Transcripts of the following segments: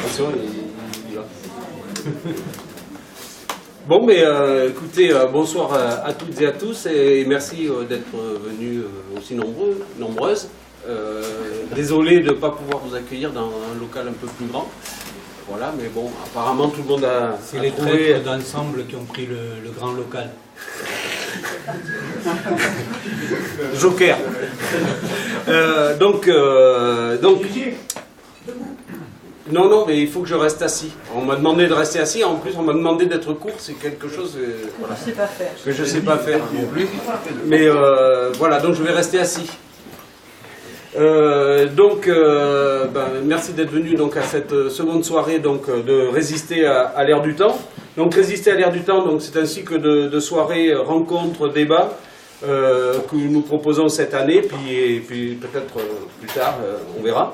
l'impression, il va. Bon, mais écoutez, bonsoir à toutes et à tous, et merci d'être venus aussi nombreuses. Désolé de ne pas pouvoir vous accueillir dans un local un peu plus grand. Voilà, mais bon, apparemment tout le monde a... C'est les traîtres d'ensemble qui ont pris le grand local. Joker. Donc, non, mais il faut que je reste assis. On m'a demandé de rester assis, en plus on m'a demandé d'être court, c'est quelque chose voilà, que je ne sais pas faire non plus. Mais voilà, donc je vais rester assis. Merci d'être venu donc à cette seconde soirée donc de résister à l'ère du temps. Donc résister à l'ère du temps, donc c'est un cycle de soirées, rencontres, débats que nous proposons cette année, puis peut-être plus tard, on verra.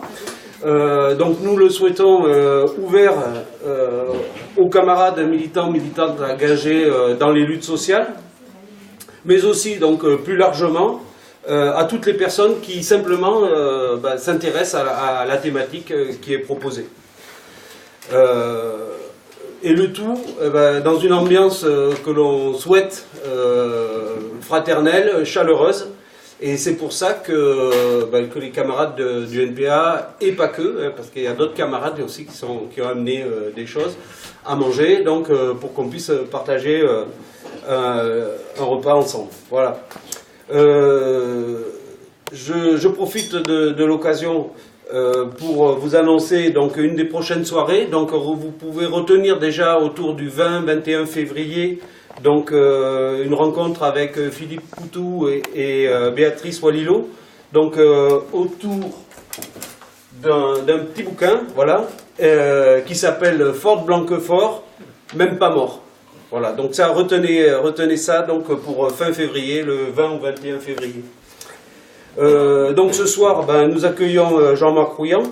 Donc nous le souhaitons ouvert aux camarades militants, militantes engagés dans les luttes sociales, mais aussi donc plus largement à toutes les personnes qui simplement s'intéressent à la thématique qui est proposée. Et le tout dans une ambiance que l'on souhaite fraternelle, chaleureuse. Et c'est pour ça que les camarades du NPA, et pas que, parce qu'il y a d'autres camarades aussi qui ont amené des choses à manger, donc pour qu'on puisse partager un repas ensemble. Voilà. Je profite de l'occasion pour vous annoncer donc une des prochaines soirées. Donc vous pouvez retenir déjà autour du 20-21 février donc une rencontre avec Philippe Poutou et Béatrice Walilot, donc autour d'un petit bouquin, voilà, qui s'appelle Fort Blanquefort, même pas mort. Voilà, donc ça, retenez ça donc pour fin février, le 20 ou 21 février. Donc ce soir, nous accueillons Jean-Marc Rouillant.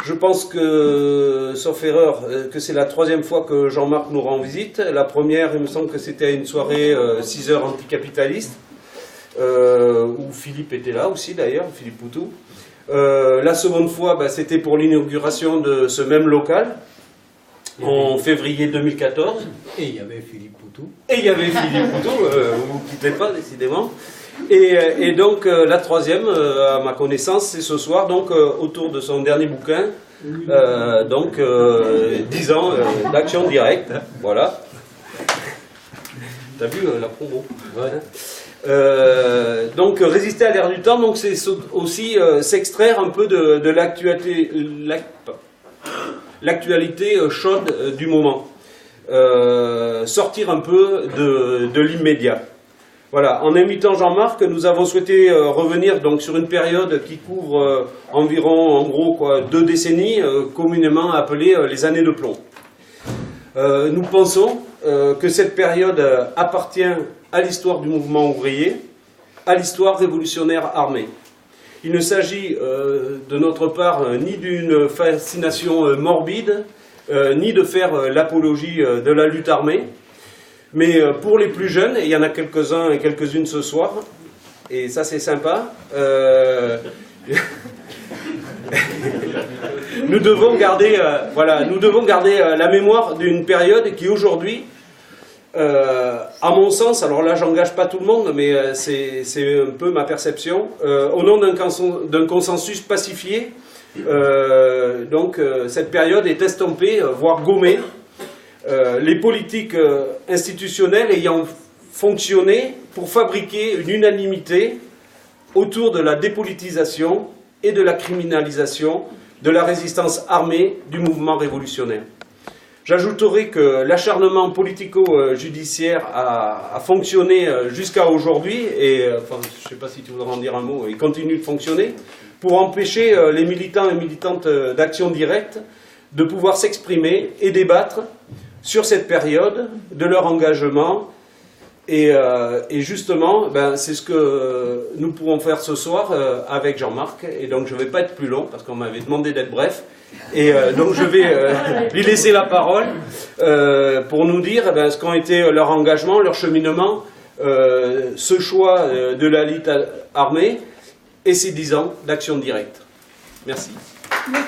Je pense que, sauf erreur, que c'est la troisième fois que Jean-Marc nous rend visite. La première, il me semble que c'était à une soirée 6 heures anticapitaliste, où Philippe était là aussi d'ailleurs, Philippe Poutou. La seconde fois, c'était pour l'inauguration de ce même local, en février 2014. Et il y avait Philippe Poutou. Vous ne quittez pas décidément. Et donc la troisième, à ma connaissance, c'est ce soir, donc autour de son dernier bouquin, 10 ans d'action directe, voilà. T'as vu la promo? Ouais. Donc résister à l'ère du temps, donc c'est aussi s'extraire un peu de l'actualité chaude du moment, sortir un peu de l'immédiat. Voilà, en invitant Jean-Marc, nous avons souhaité revenir donc sur une période qui couvre environ, en gros, 2 décennies, communément appelées les années de plomb. Nous pensons que cette période appartient à l'histoire du mouvement ouvrier, à l'histoire révolutionnaire armée. Il ne s'agit de notre part ni d'une fascination morbide, ni de faire l'apologie de la lutte armée. Mais pour les plus jeunes, et il y en a quelques-uns et quelques-unes ce soir, et ça c'est sympa, nous devons garder la mémoire d'une période qui aujourd'hui, à mon sens, alors là j'engage pas tout le monde, mais c'est un peu ma perception, au nom d'un consensus pacifié, cette période est estompée, voire gommée. Les politiques institutionnelles ayant fonctionné pour fabriquer une unanimité autour de la dépolitisation et de la criminalisation de la résistance armée du mouvement révolutionnaire. J'ajouterai que l'acharnement politico-judiciaire a fonctionné jusqu'à aujourd'hui, et je ne sais pas si tu voudrais en dire un mot, il continue de fonctionner, pour empêcher les militants et militantes d'Action Directe de pouvoir s'exprimer et débattre sur cette période de leur engagement. Et justement, c'est ce que nous pourrons faire ce soir avec Jean-Marc. Et donc je ne vais pas être plus long, parce qu'on m'avait demandé d'être bref. Et donc je vais lui laisser la parole pour nous dire ce qu'ont été leur engagement, leur cheminement, ce choix de la lutte armée et ces 10 ans d'Action Directe. Merci. Merci.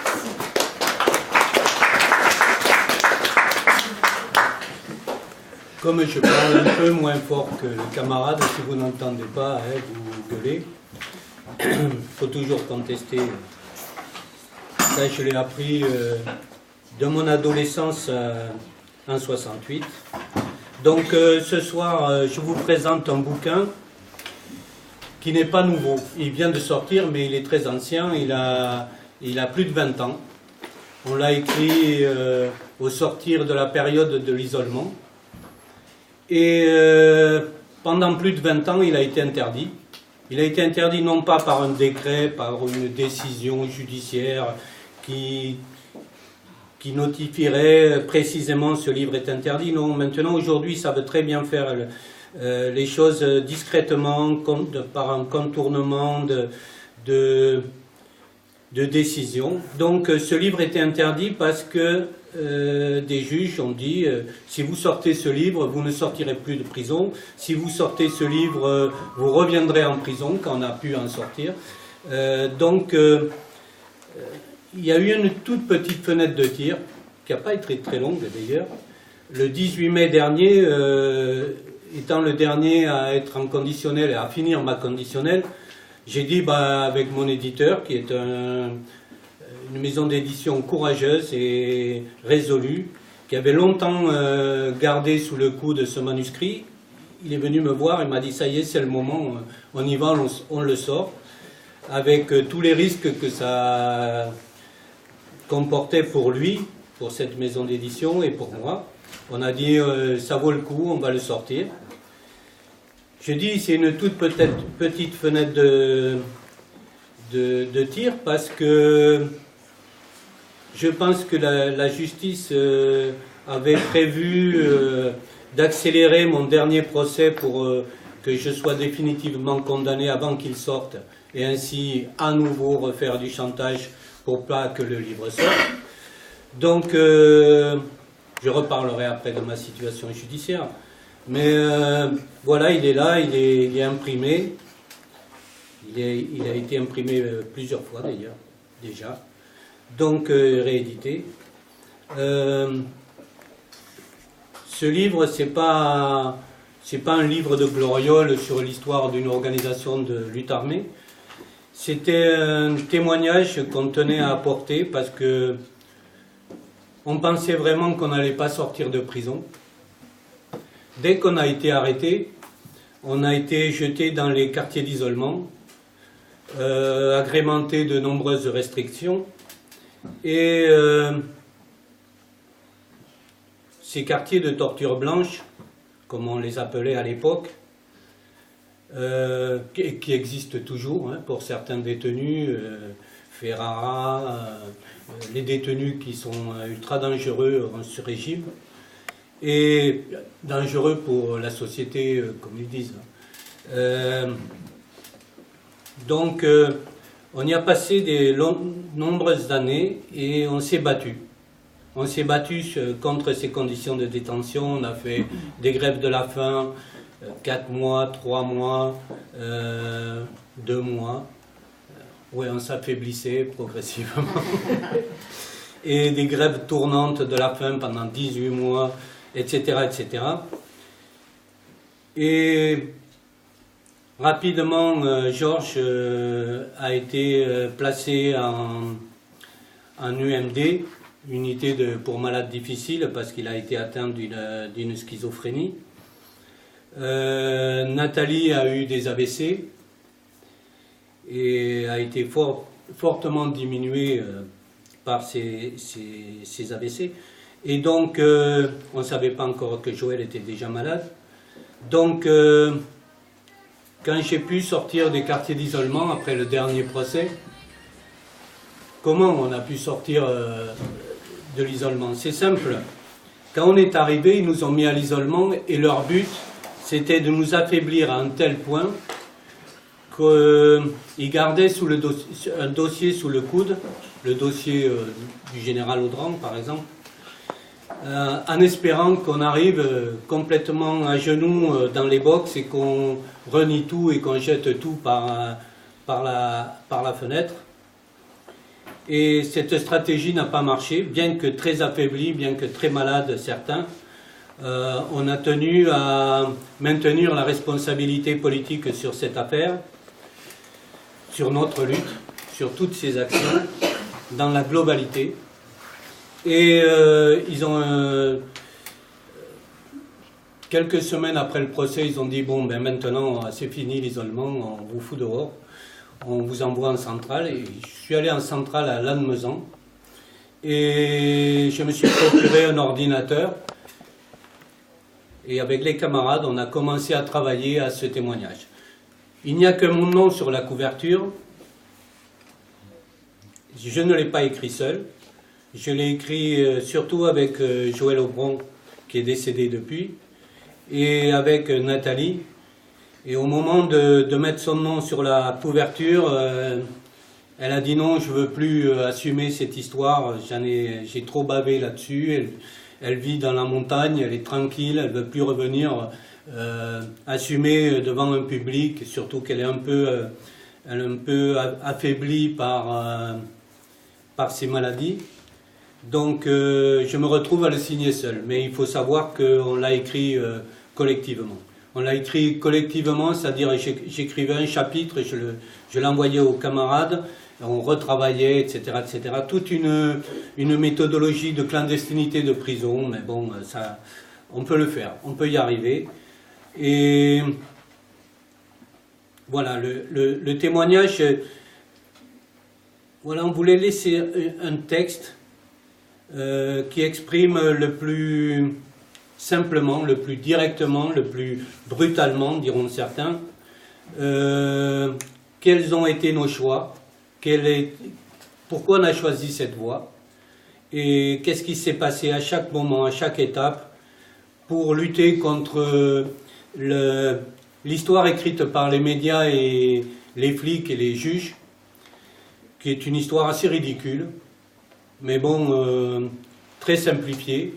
Comme je parle un peu moins fort que le camarade, si vous n'entendez pas, hein, vous gueulez. Il faut toujours contester. Ça, je l'ai appris de mon adolescence en 68. Donc ce soir, je vous présente un bouquin qui n'est pas nouveau. Il vient de sortir, mais il est très ancien. Il a plus de 20 ans. On l'a écrit au sortir de la période de l'isolement. Et pendant plus de 20 ans, il a été interdit. Il a été interdit non pas par un décret, par une décision judiciaire qui notifierait précisément ce livre est interdit. Non, maintenant, aujourd'hui, ça veut très bien faire les choses discrètement, par un contournement de décision. Donc, ce livre était interdit parce que des juges ont dit si vous sortez ce livre, vous ne sortirez plus de prison. Si vous sortez ce livre, vous reviendrez en prison quand on a pu en sortir. Donc, il y a eu une toute petite fenêtre de tir, qui n'a pas été très longue d'ailleurs. Le 18 mai dernier, étant le dernier à être en conditionnel et à finir ma conditionnelle, j'ai dit avec mon éditeur, qui est une maison d'édition courageuse et résolue, qui avait longtemps gardé sous le coude ce manuscrit, il est venu me voir et m'a dit ça y est, c'est le moment, on y va, on le sort, avec tous les risques que ça comportait pour lui, pour cette maison d'édition et pour moi. On a dit ça vaut le coup, on va le sortir. Je dis c'est une toute petite fenêtre de tir parce que je pense que la justice avait prévu d'accélérer mon dernier procès pour que je sois définitivement condamné avant qu'il sorte et ainsi à nouveau refaire du chantage pour pas que le livre sorte. Donc je reparlerai après de ma situation judiciaire. Mais voilà, il est là, il est imprimé. Il a été imprimé plusieurs fois d'ailleurs, déjà. Donc réédité. Ce livre, c'est pas un livre de gloriole sur l'histoire d'une organisation de lutte armée. C'était un témoignage qu'on tenait à apporter parce que on pensait vraiment qu'on n'allait pas sortir de prison. Dès qu'on a été arrêté, on a été jeté dans les quartiers d'isolement, agrémenté de nombreuses restrictions. Et ces quartiers de torture blanche, comme on les appelait à l'époque, qui existent toujours pour certains détenus, Ferrara, les détenus qui sont ultra dangereux en ce régime, et dangereux pour la société, comme ils disent. Donc, on y a passé de nombreuses années et on s'est battu. On s'est battu contre ces conditions de détention. On a fait des grèves de la faim, 4 mois, 3 mois, 2 mois. Oui, on s'affaiblissait progressivement. Et des grèves tournantes de la faim pendant 18 mois, etc., etc. Et rapidement, Georges a été placé en UMD, unité pour malades difficiles, parce qu'il a été atteint d'une schizophrénie. Nathalie a eu des AVC et a été fortement diminuée par ces AVC. Et donc, on ne savait pas encore que Joël était déjà malade. Donc, quand j'ai pu sortir des quartiers d'isolement après le dernier procès, comment on a pu sortir de l'isolement? C'est simple. Quand on est arrivé, ils nous ont mis à l'isolement et leur but, c'était de nous affaiblir à un tel point qu'ils gardaient un dossier sous le coude, le dossier du général Audran par exemple, en espérant qu'on arrive complètement à genoux dans les box et qu'on renie tout et qu'on jette tout par la fenêtre. Et cette stratégie n'a pas marché, bien que très affaiblis, bien que très malades certains. on a tenu à maintenir la responsabilité politique sur cette affaire, sur notre lutte, sur toutes ces actions, dans la globalité. Et ils ont, quelques semaines après le procès, ils ont dit, bon, ben maintenant, c'est fini l'isolement, on vous fout dehors, on vous envoie en centrale. Et je suis allé en centrale à Lannemezan, et je me suis procuré un ordinateur, et avec les camarades, on a commencé à travailler à ce témoignage. Il n'y a que mon nom sur la couverture. Je ne l'ai pas écrit seul. Je l'ai écrit surtout avec Joël Aubron, qui est décédé depuis, et avec Nathalie. Et au moment de mettre son nom sur la couverture, elle a dit non, je ne veux plus assumer cette histoire, j'ai trop bavé là-dessus. Elle vit dans la montagne, elle est tranquille, elle ne veut plus revenir assumer devant un public, surtout qu'elle est un peu affaiblie par ses maladies. Donc je me retrouve à le signer seul. Mais il faut savoir qu'on l'a écrit collectivement. On l'a écrit collectivement, c'est-à-dire j'écrivais un chapitre et je l'envoyais aux camarades, on retravaillait, etc., etc. Toute une méthodologie de clandestinité de prison, mais bon, ça, on peut le faire, on peut y arriver. Et voilà, le témoignage, voilà, on voulait laisser un texte qui exprime le plus simplement, le plus directement, le plus brutalement, diront certains, quels ont été nos choix, pourquoi on a choisi cette voie, et qu'est-ce qui s'est passé à chaque moment, à chaque étape, pour lutter contre l'histoire écrite par les médias et les flics et les juges, qui est une histoire assez ridicule, mais bon, très simplifiée,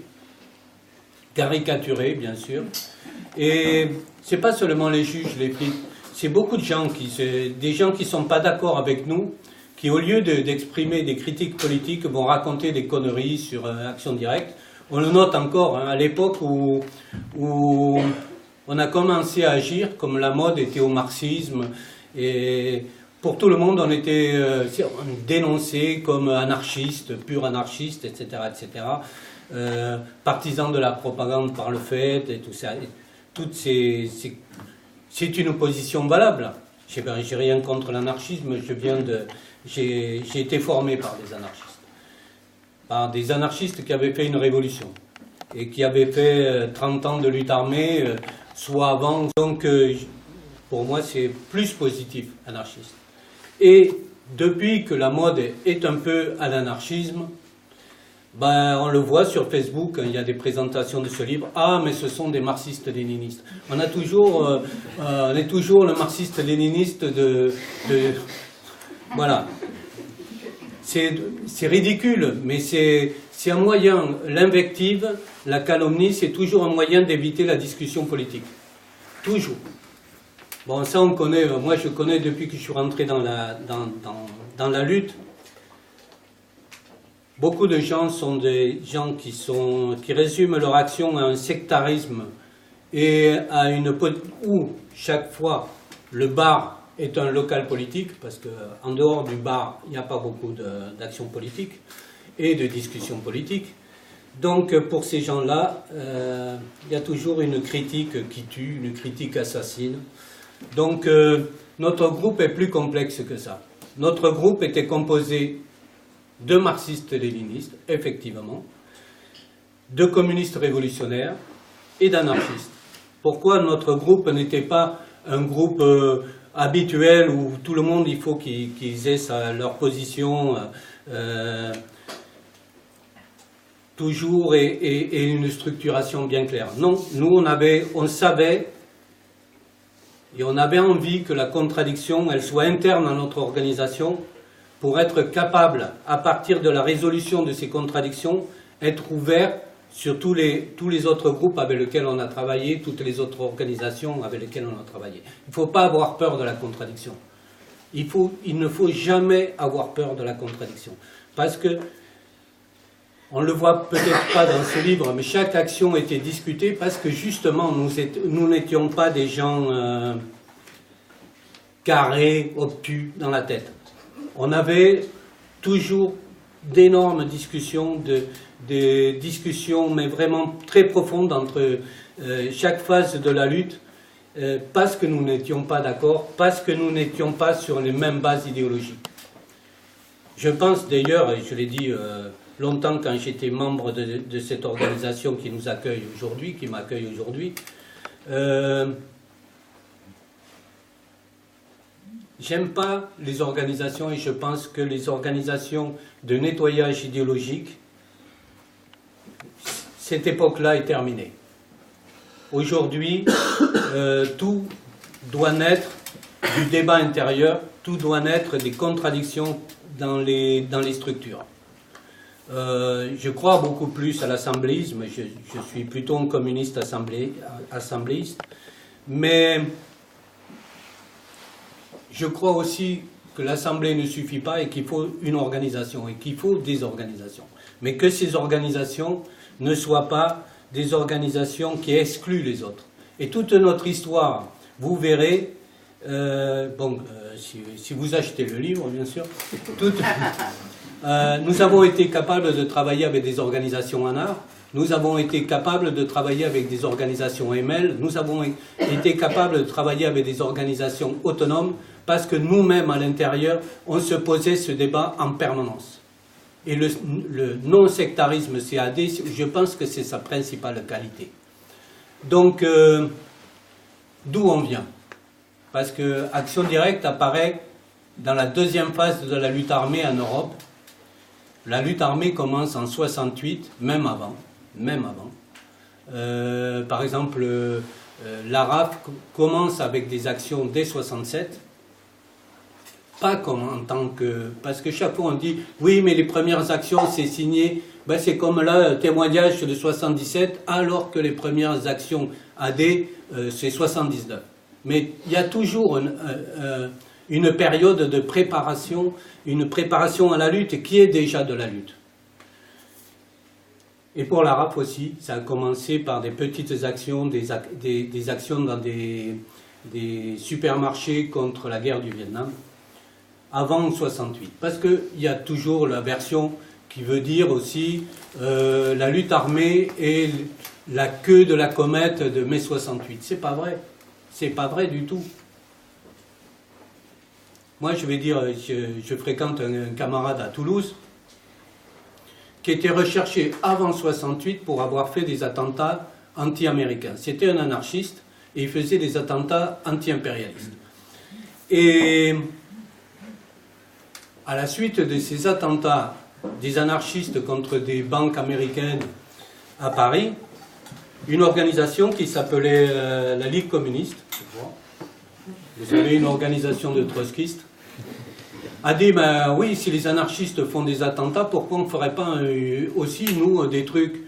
caricaturée, bien sûr. Et c'est pas seulement les juges, les flics, c'est beaucoup de gens, des gens qui ne sont pas d'accord avec nous, qui au lieu d'exprimer des critiques politiques vont raconter des conneries sur Action Directe. On le note encore, hein, à l'époque où on a commencé à agir, comme la mode était au marxisme, et pour tout le monde on était dénoncé comme anarchiste, pur anarchiste, etc., etc., partisans de la propagande par le fait, et tout ça. C'est une position valable. J'ai rien contre l'anarchisme, j'ai été formé par des anarchistes qui avaient fait une révolution et qui avaient fait 30 ans de lutte armée, soit avant. Donc pour moi c'est plus positif, anarchiste. Et depuis que la mode est un peu à l'anarchisme, ben, on le voit sur Facebook, il y a des présentations de ce livre. Ah, mais ce sont des marxistes-léninistes. On est toujours le marxiste-léniniste voilà. C'est ridicule, mais c'est un moyen, l'invective, la calomnie, c'est toujours un moyen d'éviter la discussion politique. Toujours. Bon, ça on connaît, moi je connais depuis que je suis rentré dans la lutte. Beaucoup de gens sont des gens qui résument leur action à un sectarisme et à où chaque fois le bar est un local politique, parce qu'en dehors du bar, il n'y a pas beaucoup d'action politique et de discussion politique. Donc pour ces gens-là, il y a toujours une critique qui tue, une critique assassine. Donc notre groupe est plus complexe que ça. Notre groupe était composé de marxistes-léninistes, effectivement, de communistes révolutionnaires et d'anarchistes. Pourquoi notre groupe n'était pas un groupe habituel où tout le monde, il faut qu'ils aient leur position toujours et une structuration bien claire. Non, nous on savait et on avait envie que la contradiction, elle soit interne à notre organisation, pour être capable, à partir de la résolution de ces contradictions, être ouvert sur tous les autres groupes avec lesquels on a travaillé, toutes les autres organisations avec lesquelles on a travaillé. Il ne faut pas avoir peur de la contradiction. Il ne faut jamais avoir peur de la contradiction. Parce que On ne le voit peut-être pas dans ce livre, mais chaque action était discutée parce que justement, nous n'étions pas des gens carrés, obtus dans la tête. On avait toujours d'énormes discussions, des discussions mais vraiment très profondes entre chaque phase de la lutte, parce que nous n'étions pas d'accord, parce que nous n'étions pas sur les mêmes bases idéologiques. Je pense d'ailleurs, et je l'ai dit longtemps quand j'étais membre de cette organisation qui nous accueille aujourd'hui, qui m'accueille aujourd'hui, j'aime pas les organisations et je pense que les organisations de nettoyage idéologique, cette époque-là est terminée. Aujourd'hui, tout doit naître du débat intérieur, tout doit naître des contradictions dans les structures. Je crois beaucoup plus à l'assembléisme, je suis plutôt un communiste assembléiste, mais je crois aussi que l'Assemblée ne suffit pas et qu'il faut une organisation et qu'il faut des organisations. Mais que ces organisations ne soient pas des organisations qui excluent les autres. Et toute notre histoire, vous verrez, si vous achetez le livre, bien sûr, nous avons été capables de travailler avec des organisations en art, nous avons été capables de travailler avec des organisations ML, nous avons été capables de travailler avec des organisations autonomes, parce que nous-mêmes, à l'intérieur, on se posait ce débat en permanence. Et le non-sectarisme CAD, je pense que c'est sa principale qualité. Donc, d'où on vient? Parce que Action Directe apparaît dans la deuxième phase de la lutte armée en Europe. La lutte armée commence en 68, même avant. Par exemple, la RAF commence avec des actions dès 67. Pas comme en tant que... Parce que chaque fois on dit, oui, mais les premières actions, c'est signé, ben c'est comme là, le témoignage de 77, alors que les premières actions AD, c'est 79. Mais il y a toujours une période de préparation, une préparation à la lutte qui est déjà de la lutte. Et pour la RAF aussi, ça a commencé par des petites actions, des actions dans des supermarchés contre la guerre du Vietnam, avant 68. Parce qu'il y a toujours la version qui veut dire aussi la lutte armée et la queue de la comète de mai 68. C'est pas vrai. C'est pas vrai du tout. Moi, je vais dire, je fréquente un camarade à Toulouse qui était recherché avant 68 pour avoir fait des attentats anti-américains. C'était un anarchiste et il faisait des attentats anti-impérialistes. Et à la suite de ces attentats des anarchistes contre des banques américaines à Paris, une organisation qui s'appelait la Ligue communiste, vous savez, une organisation de trotskistes, a dit, ben oui, si les anarchistes font des attentats, pourquoi on ne ferait pas aussi, nous, des trucs?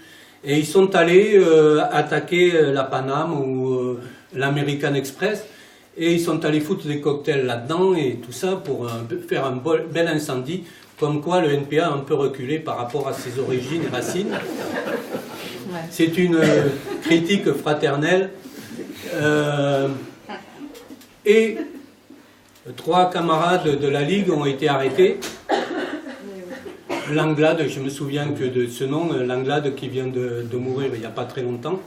Et ils sont allés attaquer la Paname ou l'American Express, et ils sont allés foutre des cocktails là-dedans et tout ça pour faire un bel incendie, comme quoi le NPA a un peu reculé par rapport à ses origines et racines. Ouais. C'est une critique fraternelle. Et 3 camarades de la Ligue ont été arrêtés. Langlade, je me souviens que de ce nom, Langlade qui vient de mourir il n'y a pas très longtemps.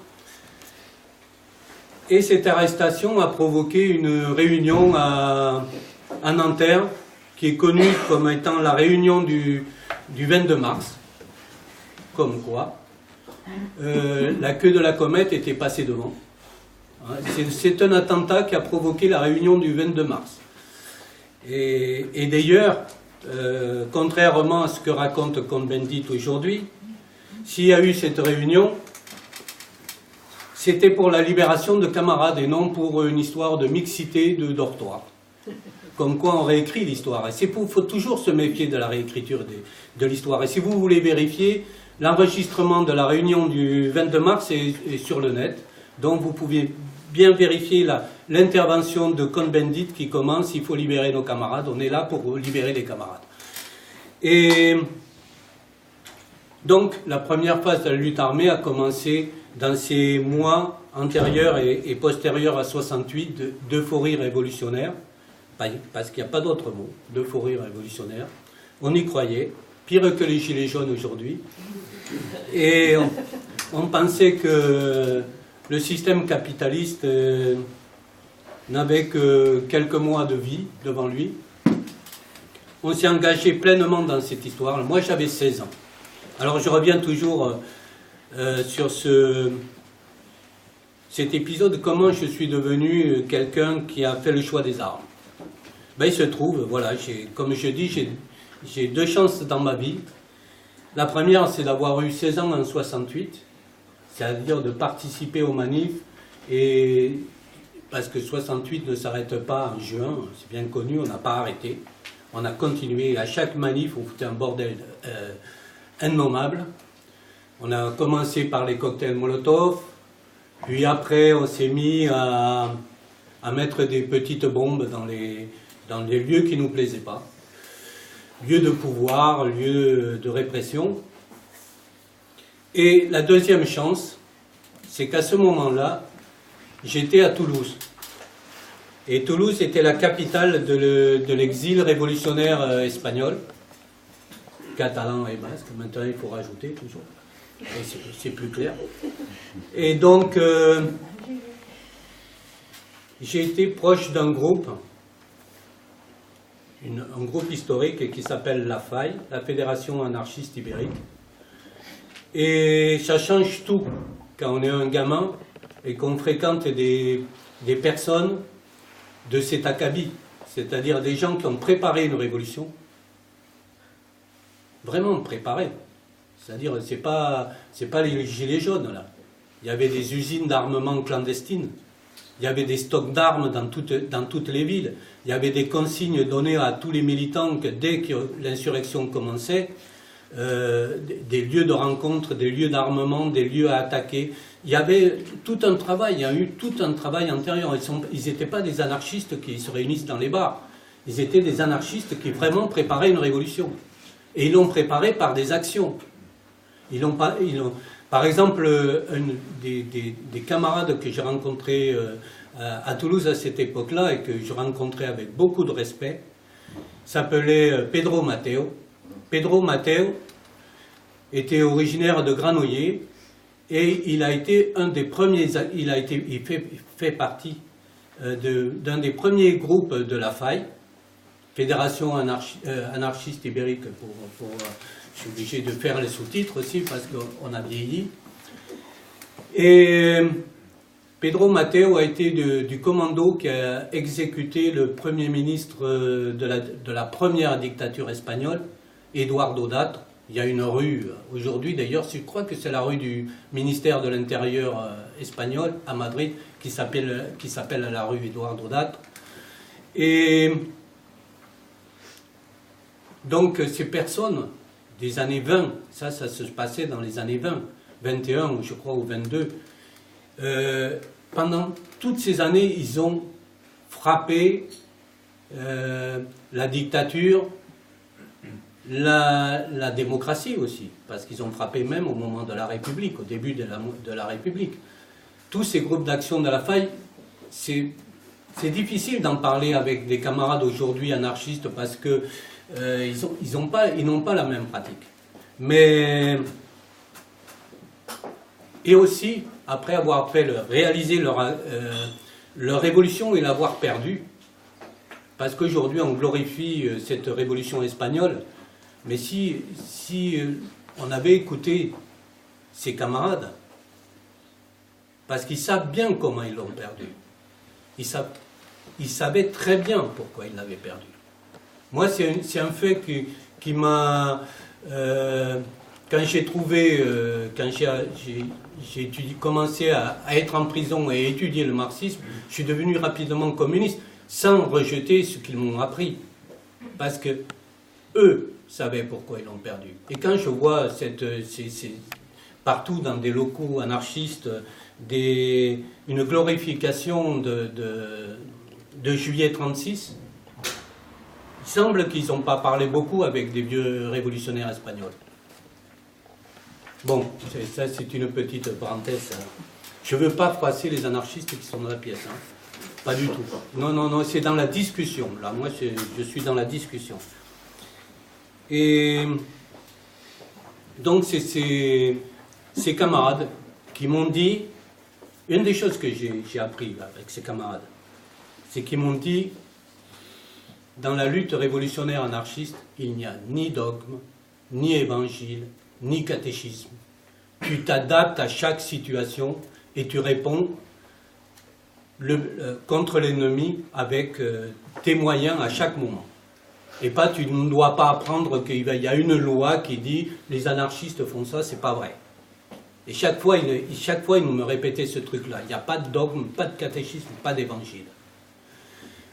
Et cette arrestation a provoqué une réunion à Nanterre, qui est connue comme étant la réunion du 22 mars. Comme quoi, la queue de la comète était passée devant. C'est un attentat qui a provoqué la réunion du 22 mars. Et d'ailleurs, contrairement à ce que raconte Cohn-Bendit aujourd'hui, s'il y a eu cette réunion, c'était pour la libération de camarades et non pour une histoire de mixité de dortoir. Comme quoi on réécrit l'histoire. Et il faut toujours se méfier de la réécriture de l'histoire. Et si vous voulez vérifier, l'enregistrement de la réunion du 22 mars est sur le net. Donc vous pouvez bien vérifier l'intervention de Cohn-Bendit qui commence, il faut libérer nos camarades, on est là pour libérer les camarades. Et Donc la première phase de la lutte armée a commencé dans ces mois antérieurs et postérieurs à 68 d'euphorie révolutionnaire, parce qu'il n'y a pas d'autre mot, d'euphorie révolutionnaire. On y croyait, pire que les gilets jaunes aujourd'hui. Et on pensait que le système capitaliste n'avait que quelques mois de vie devant lui. On s'est engagé pleinement dans cette histoire. Moi, j'avais 16 ans. Alors, je reviens toujours sur cet épisode, comment je suis devenu quelqu'un qui a fait le choix des armes. Ben, il se trouve, voilà, comme je dis, j'ai deux chances dans ma vie. La première, c'est d'avoir eu 16 ans en 68, c'est-à-dire de participer aux manifs, et parce que 68 ne s'arrête pas en juin, c'est bien connu, on n'a pas arrêté. On a continué, à chaque manif, on foutait un bordel innommable. On a commencé par les cocktails Molotov, puis après on s'est mis à mettre des petites bombes dans les lieux qui ne nous plaisaient pas. Lieux de pouvoir, lieux de répression. Et la deuxième chance, c'est qu'à ce moment-là, j'étais à Toulouse. Et Toulouse était la capitale de l'exil révolutionnaire espagnol, catalan et basque. Maintenant, il faut rajouter toujours. C'est plus clair. Et donc, j'ai été proche d'un groupe, un groupe historique qui s'appelle la FAI, la Fédération anarchiste ibérique. Et ça change tout quand on est un gamin et qu'on fréquente des personnes de cet acabit, c'est-à-dire des gens qui ont préparé une révolution, vraiment préparé. C'est-à-dire, c'est pas les gilets jaunes, là. Il y avait des usines d'armement clandestines, il y avait des stocks d'armes dans toutes les villes, il y avait des consignes données à tous les militants que dès que l'insurrection commençait, des lieux de rencontre, des lieux d'armement, des lieux à attaquer. Il y avait tout un travail, il y a eu tout un travail antérieur. Ils n'étaient pas des anarchistes qui se réunissent dans les bars. Ils étaient des anarchistes qui vraiment préparaient une révolution. Et ils l'ont préparée par des actions. Par exemple, des camarades que j'ai rencontrés à Toulouse à cette époque-là et que je rencontrais avec beaucoup de respect, s'appelait Pedro Mateo. Pedro Mateo était originaire de Granollers et il a été un des premiers, il fait partie d'un des premiers groupes de la FAI, Fédération anarchiste ibérique, je suis obligé de faire les sous-titres aussi parce qu'on a vieilli. Et Pedro Mateo a été du commando qui a exécuté le premier ministre de la première dictature espagnole, Eduardo Dato. Il y a une rue aujourd'hui, d'ailleurs, je crois que c'est la rue du ministère de l'Intérieur espagnol à Madrid qui s'appelle la rue Eduardo Dato. Et donc ces personnes des années 20, ça se passait dans les années 20, 21 je crois ou 22, pendant toutes ces années ils ont frappé la dictature, la démocratie aussi, parce qu'ils ont frappé même au moment de la République, au début de la République. Tous ces groupes d'action de la faille, c'est difficile d'en parler avec des camarades aujourd'hui anarchistes parce que ils n'ont pas la même pratique. Mais et aussi après avoir réalisé leur révolution et l'avoir perdue, parce qu'aujourd'hui on glorifie cette révolution espagnole. Mais si on avait écouté ses camarades, parce qu'ils savent bien comment ils l'ont perdu, ils savaient très bien pourquoi ils l'avaient perdu. Moi, c'est un fait qui m'a... quand j'ai trouvé... quand j'ai commencé à être en prison et étudier le marxisme, je suis devenu rapidement communiste, sans rejeter ce qu'ils m'ont appris. Parce que eux savaient pourquoi ils l'ont perdu. Et quand je vois partout dans des locaux anarchistes une glorification de juillet 36, il semble qu'ils n'ont pas parlé beaucoup avec des vieux révolutionnaires espagnols. Bon, ça c'est une petite parenthèse. Je ne veux pas froisser les anarchistes qui sont dans la pièce. Hein. Pas du tout. Non, non, non, c'est dans la discussion. Là, moi, je suis dans la discussion. Et donc, c'est ces camarades qui m'ont dit, une des choses que j'ai appris là, avec ces camarades, c'est qu'ils m'ont dit, dans la lutte révolutionnaire anarchiste, il n'y a ni dogme, ni évangile, ni catéchisme. Tu t'adaptes à chaque situation et tu réponds contre l'ennemi avec tes moyens à chaque moment. Et pas, tu ne dois pas apprendre qu'il y a une loi qui dit les anarchistes font ça, c'est pas vrai. Et chaque fois, ils me répétaient ce truc-là. Il n'y a pas de dogme, pas de catéchisme, pas d'évangile.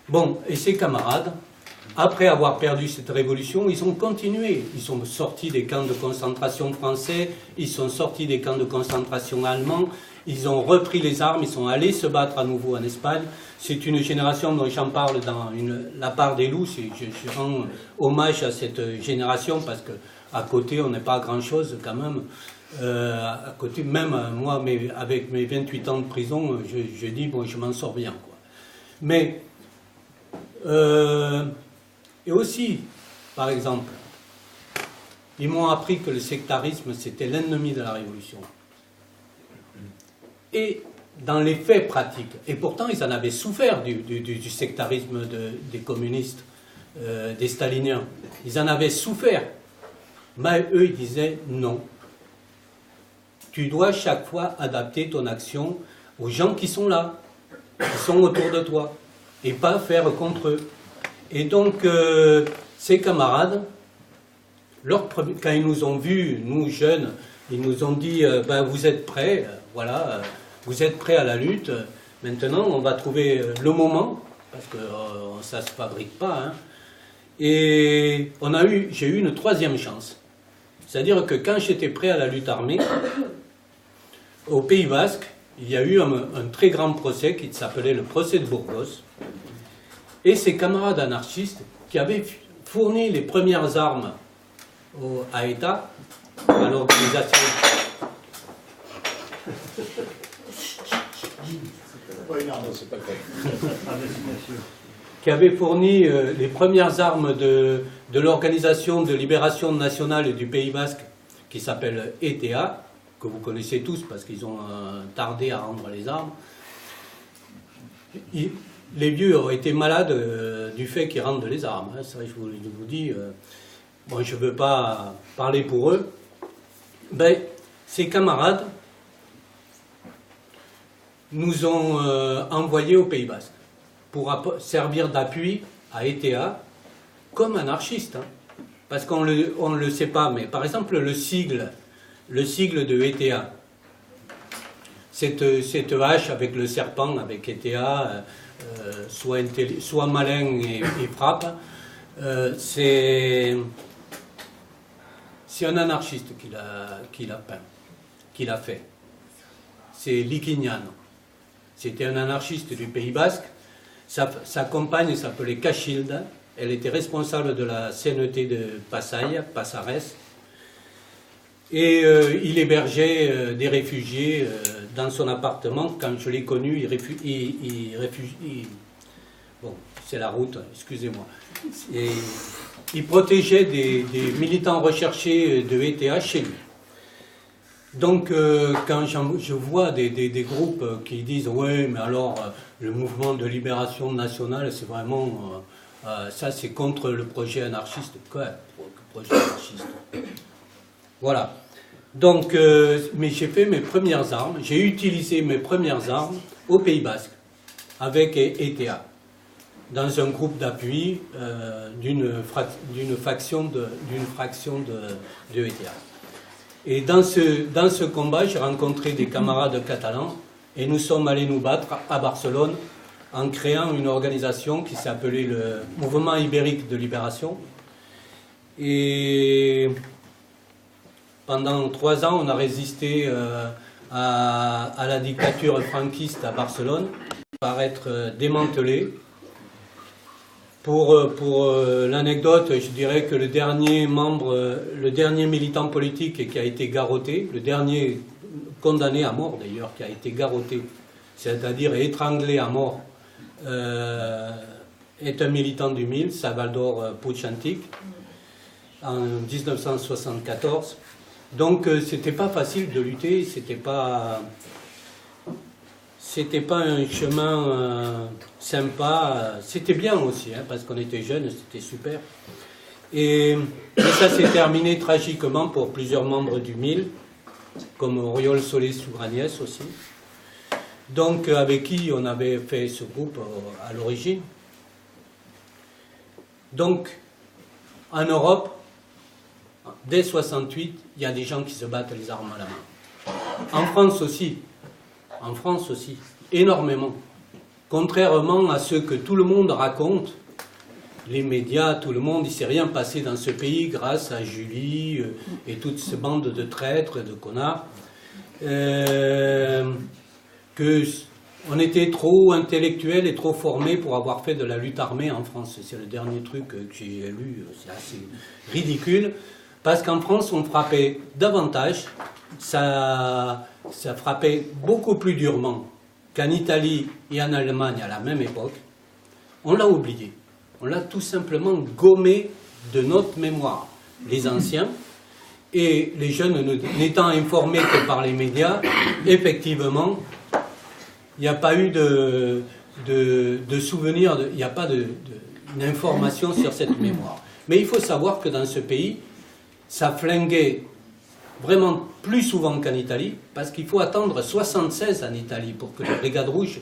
Bon, et ces camarades, après avoir perdu cette révolution, ils ont continué. Ils sont sortis des camps de concentration français, ils sont sortis des camps de concentration allemands, ils ont repris les armes, ils sont allés se battre à nouveau en Espagne. C'est une génération dont j'en parle dans La part des loups. Je rends hommage à cette génération parce qu'à côté, on n'est pas grand-chose quand même. À côté, même moi, avec mes 28 ans de prison, je dis, bon, je m'en sors bien, quoi. Mais, et aussi, par exemple, ils m'ont appris que le sectarisme, c'était l'ennemi de la révolution. Et dans les faits pratiques, et pourtant ils en avaient souffert du sectarisme des communistes, des staliniens, ils en avaient souffert. Mais eux, ils disaient non. Tu dois chaque fois adapter ton action aux gens qui sont là, qui sont autour de toi, et pas faire contre eux. Et donc, ces camarades, quand ils nous ont vus, nous jeunes, ils nous ont dit ben, vous êtes prêts, voilà, vous êtes prêts à la lutte, maintenant on va trouver le moment, parce que ça ne se fabrique pas, hein. Et j'ai eu une troisième chance. C'est-à-dire que quand j'étais prêt à la lutte armée, au Pays Basque, il y a eu un très grand procès qui s'appelait le procès de Burgos. Et ces camarades anarchistes qui avaient fourni les premières armes à ETA, à l'organisation. Qui avaient fourni les premières armes de l'organisation de libération nationale du Pays Basque, qui s'appelle ETA, que vous connaissez tous parce qu'ils ont tardé à rendre les armes. Les vieux ont été malades du fait qu'ils rendent les armes. Hein. Ça, je vous dis, bon, je ne veux pas parler pour eux. Ben, ces camarades nous ont envoyés au Pays Basque pour servir d'appui à ETA comme anarchistes. Hein. Parce qu'on ne le sait pas, mais par exemple le sigle de ETA, cette hache avec le serpent, avec ETA, soit malin et frappe, c'est un anarchiste qui l'a peint, qui l'a fait. C'est Liquignano. C'était un anarchiste du Pays Basque. Sa compagne s'appelait Cachilde. Elle était responsable de la CNT de Passares. Et il hébergeait des réfugiés dans son appartement. Quand je l'ai connu, bon, c'est la route, excusez-moi. Il protégeait des militants recherchés de ETA chez lui. Donc, quand je vois des groupes qui disent « Ouais, mais alors, le mouvement de libération nationale, c'est vraiment... ça, c'est contre le projet anarchiste. » Quoi, projet anarchiste? Voilà. Donc, mais j'ai fait mes premières armes, j'ai utilisé mes premières armes au Pays Basque, avec ETA, dans un groupe d'appui d'une fraction de ETA. Et dans ce combat, j'ai rencontré des camarades catalans, et nous sommes allés nous battre à Barcelone, en créant une organisation qui s'appelait le Mouvement Ibérique de Libération. Et pendant 3 ans, on a résisté à la dictature franquiste à Barcelone, par être démantelé, Pour l'anecdote, je dirais que le dernier militant politique qui a été garrotté, le dernier condamné à mort d'ailleurs, qui a été garrotté, c'est-à-dire étranglé à mort, est un militant du MIL, Salvador Puig-Antich, en 1974. Donc c'était pas facile de lutter, c'était pas un chemin sympa, c'était bien aussi, hein, parce qu'on était jeunes, c'était super. Et ça s'est terminé tragiquement pour plusieurs membres du MIL, comme Oriol Solé Sugraniès aussi, donc avec qui on avait fait ce groupe à l'origine. Donc, en Europe, dès 68, il y a des gens qui se battent les armes à la main. En France aussi, énormément. Contrairement à ce que tout le monde raconte, les médias, tout le monde, il ne s'est rien passé dans ce pays grâce à Julie et toutes ces bandes de traîtres, de connards, on était trop intellectuels et trop formés pour avoir fait de la lutte armée en France. C'est le dernier truc que j'ai lu, c'est assez ridicule, parce qu'en France, on frappait davantage, ça frappait beaucoup plus durement qu'en Italie et en Allemagne à la même époque. On l'a oublié. On l'a tout simplement gommé de notre mémoire. Les anciens et les jeunes n'étant informés que par les médias, effectivement, il n'y a pas eu de souvenir, il n'y a pas d'information sur cette mémoire. Mais il faut savoir que dans ce pays, ça flinguait vraiment plus souvent qu'en Italie, parce qu'il faut attendre 1976 en Italie pour que la Brigade Rouge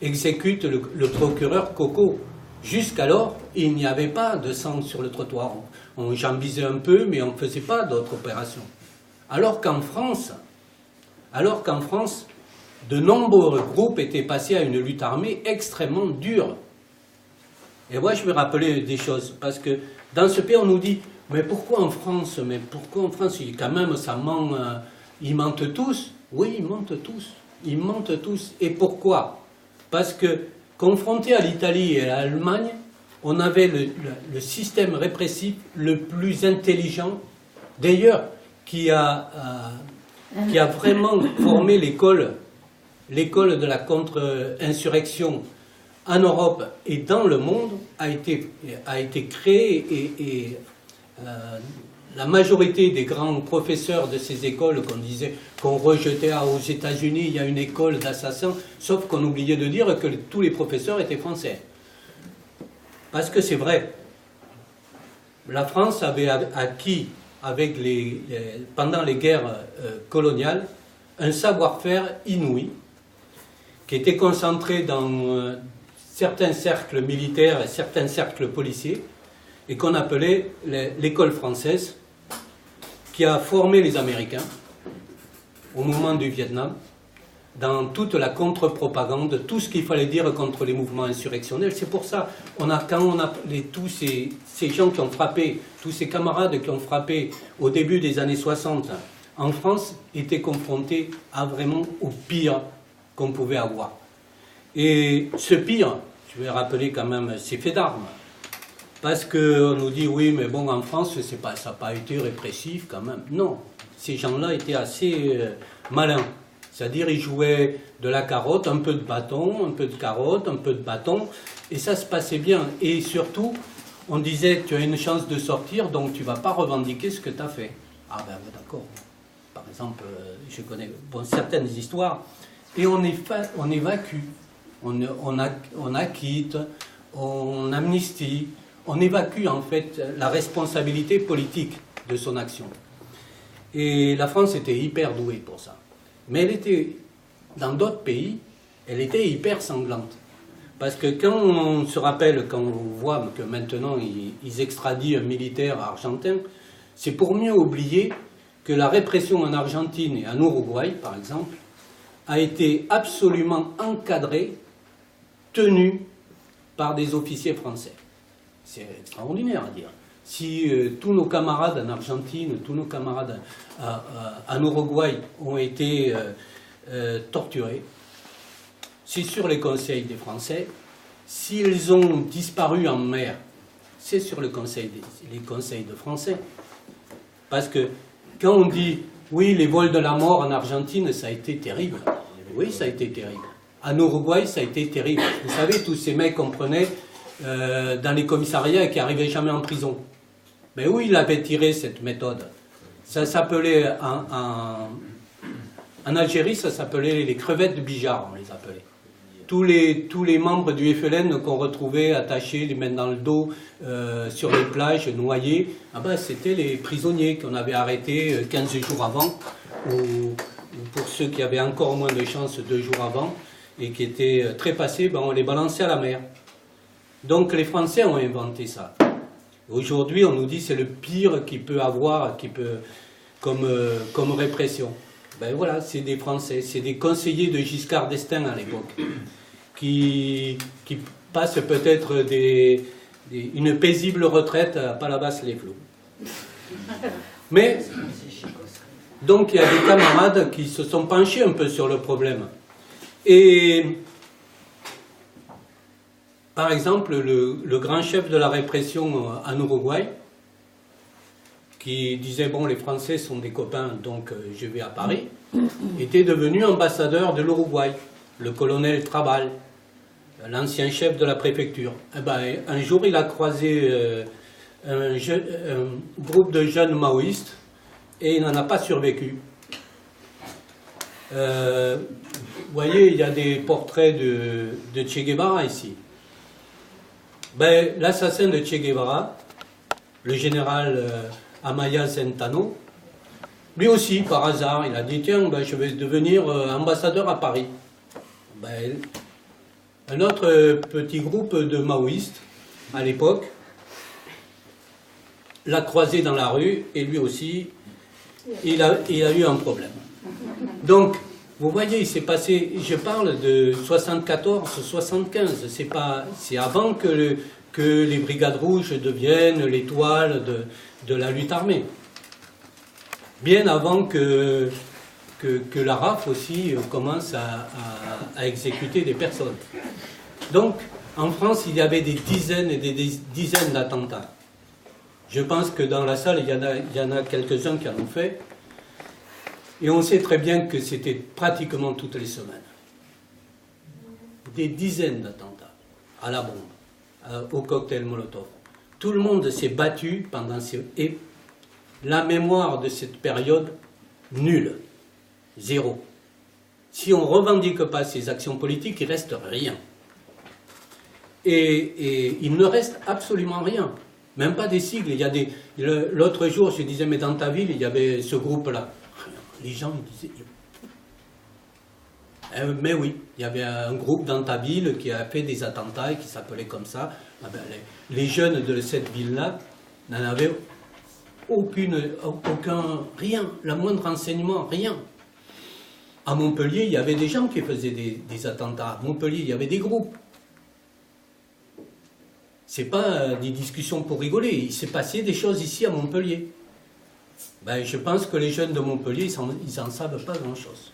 exécute le procureur Coco. Jusqu'alors, il n'y avait pas de sang sur le trottoir. On jambisait un peu, mais on ne faisait pas d'autres opérations. Alors qu'en France, de nombreux groupes étaient passés à une lutte armée extrêmement dure. Et moi, je vais rappeler des choses, parce que dans ce pays, on nous dit « Mais pourquoi en France ? Quand même, ça ment, ils mentent tous. » Oui, ils mentent tous. Et pourquoi ? Parce que, confrontés à l'Italie et à l'Allemagne, on avait le système répressif le plus intelligent, d'ailleurs, qui a vraiment formé l'école de la contre-insurrection en Europe et dans le monde, a été créée et la majorité des grands professeurs de ces écoles qu'on rejetait aux États-Unis, il y a une école d'assassins, sauf qu'on oubliait de dire que tous les professeurs étaient français. Parce que c'est vrai, la France avait acquis pendant les guerres coloniales un savoir-faire inouï qui était concentré dans certains cercles militaires et certains cercles policiers et qu'on appelait l'école française, qui a formé les Américains au moment du Vietnam dans toute la contre-propagande, tout ce qu'il fallait dire contre les mouvements insurrectionnels. C'est pour ça, quand on a tous ces gens qui ont frappé, tous ces camarades qui ont frappé au début des années 60 en France, étaient confrontés à vraiment au pire qu'on pouvait avoir. Et ce pire, je vais rappeler quand même ces faits d'armes, parce qu'on nous dit oui, mais bon, en France, ça n'a pas été répressif quand même. Non, ces gens-là étaient assez malins. C'est-à-dire, ils jouaient de la carotte, un peu de bâton, un peu de carotte, un peu de bâton, et ça se passait bien. Et surtout, on disait, tu as une chance de sortir, donc tu ne vas pas revendiquer ce que tu as fait. Ah ben d'accord. Par exemple, je connais certaines histoires, et on évacue, on acquitte, on amnistie, on évacue en fait la responsabilité politique de son action. Et la France était hyper douée pour ça. Mais elle était, dans d'autres pays, elle était hyper sanglante. Parce que quand on se rappelle, quand on voit que maintenant ils extradient un militaire argentin, c'est pour mieux oublier que la répression en Argentine et en Uruguay, par exemple, a été absolument encadrée, tenue par des officiers français. C'est extraordinaire à dire. Si tous nos camarades en Argentine, tous nos camarades en Uruguay ont été torturés, c'est sur les conseils des Français. S'ils ont disparu en mer, c'est sur les conseils de Français. Parce que quand on dit, oui, les vols de la mort en Argentine, ça a été terrible. Oui, ça a été terrible. En Uruguay, ça a été terrible. Vous savez, tous ces mecs qu'on prenait dans les commissariats et qui n'arrivaient jamais en prison. Mais où il avait tiré cette méthode? Ça s'appelait, en Algérie, ça s'appelait les crevettes de Bijar, on les appelait. Tous les membres du FLN qu'on retrouvait attachés, les mains dans le dos, sur les plages, noyés, ah ben, c'était les prisonniers qu'on avait arrêtés 15 jours avant, ou pour ceux qui avaient encore moins de chance 2 jours avant, et qui étaient trépassés, ben, on les balançait à la mer. Donc les Français ont inventé ça. Aujourd'hui, on nous dit que c'est le pire qu'il peut avoir, comme répression. Ben voilà, c'est des Français, c'est des conseillers de Giscard d'Estaing à l'époque, qui passent peut-être une paisible retraite à Palavas-les-Flots. Mais, donc il y a des camarades qui se sont penchés un peu sur le problème. Et, par exemple, le grand chef de la répression en Uruguay, qui disait, bon, les Français sont des copains, donc je vais à Paris, était devenu ambassadeur de l'Uruguay, le colonel Trabal, l'ancien chef de la préfecture. Eh ben, un jour, il a croisé un groupe de jeunes maoïstes, et il n'en a pas survécu. Vous voyez, il y a des portraits de Che Guevara ici. Ben, l'assassin de Che Guevara, le général Amaya Zentano, lui aussi, par hasard, il a dit, tiens, ben, je vais devenir ambassadeur à Paris. Ben, un autre petit groupe de maoïstes, à l'époque, l'a croisé dans la rue, et lui aussi, il a eu un problème. Donc, vous voyez, il s'est passé, je parle de 74-75, c'est avant que les brigades rouges deviennent l'étoile de la lutte armée. Bien avant que la RAF aussi commence à exécuter des personnes. Donc, en France, il y avait des dizaines et des dizaines d'attentats. Je pense que dans la salle, il y en a quelques-uns qui en ont fait. Et on sait très bien que c'était pratiquement toutes les semaines. Des dizaines d'attentats à la bombe, au cocktail Molotov. Tout le monde s'est battu pendant et la mémoire de cette période, nulle. Zéro. Si on ne revendique pas ces actions politiques, il ne reste rien. Et il ne reste absolument rien. Même pas des sigles. L'autre jour, je disais, mais dans ta ville, il y avait ce groupe-là. Les gens disaient... mais oui, il y avait un groupe dans ta ville qui a fait des attentats et qui s'appelait comme ça. Ah ben, les jeunes de cette ville-là n'en avaient rien, la moindre renseignement, rien. À Montpellier, il y avait des gens qui faisaient des attentats. À Montpellier, il y avait des groupes. C'est pas des discussions pour rigoler. Il s'est passé des choses ici à Montpellier. Ben, je pense que les jeunes de Montpellier, ils n'en savent pas grand-chose.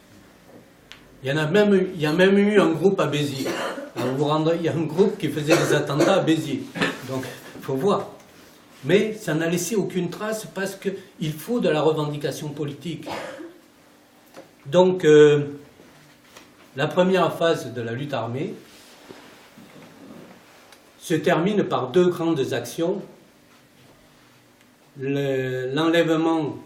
Il y a même eu un groupe à Béziers. Alors, il y a un groupe qui faisait des attentats à Béziers. Donc, il faut voir. Mais ça n'a laissé aucune trace parce qu'il faut de la revendication politique. Donc, la première phase de la lutte armée se termine par 2 grandes actions. L'enlèvement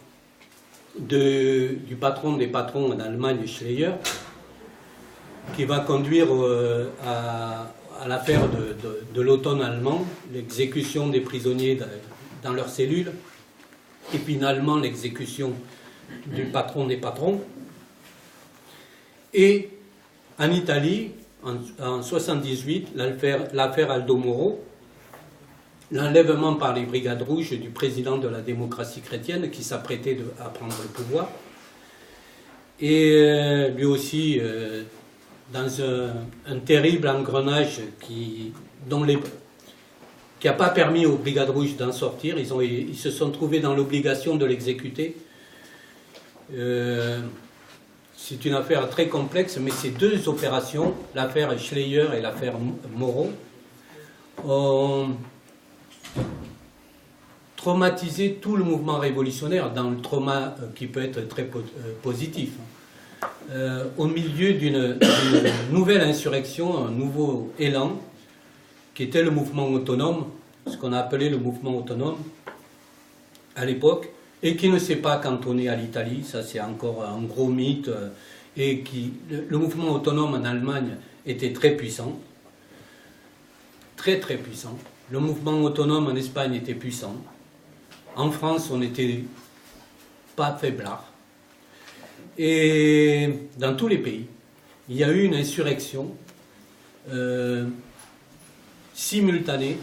du patron des patrons en Allemagne, Schleyer, qui va conduire à l'affaire de l'automne allemand, l'exécution des prisonniers dans leurs cellules, et finalement l'exécution du patron des patrons. Et en Italie, en 1978, l'affaire Aldo Moro, l'enlèvement par les Brigades Rouges du président de la démocratie chrétienne qui s'apprêtait à prendre le pouvoir. Et lui aussi, dans un terrible engrenage qui n'a pas permis aux Brigades Rouges d'en sortir, ils se sont trouvés dans l'obligation de l'exécuter. C'est une affaire très complexe, mais ces 2 opérations, l'affaire Schleyer et l'affaire Moro, traumatiser tout le mouvement révolutionnaire, dans le trauma qui peut être très positif, au milieu d'une nouvelle insurrection, un nouveau élan, qui était le mouvement autonome, ce qu'on a appelé le mouvement autonome à l'époque, et qui ne s'est pas cantonné à l'Italie, ça c'est encore un gros mythe, et le mouvement autonome en Allemagne était très puissant, très très puissant. Le mouvement autonome en Espagne était puissant. En France, on n'était pas faiblard. Et dans tous les pays, il y a eu une insurrection simultanée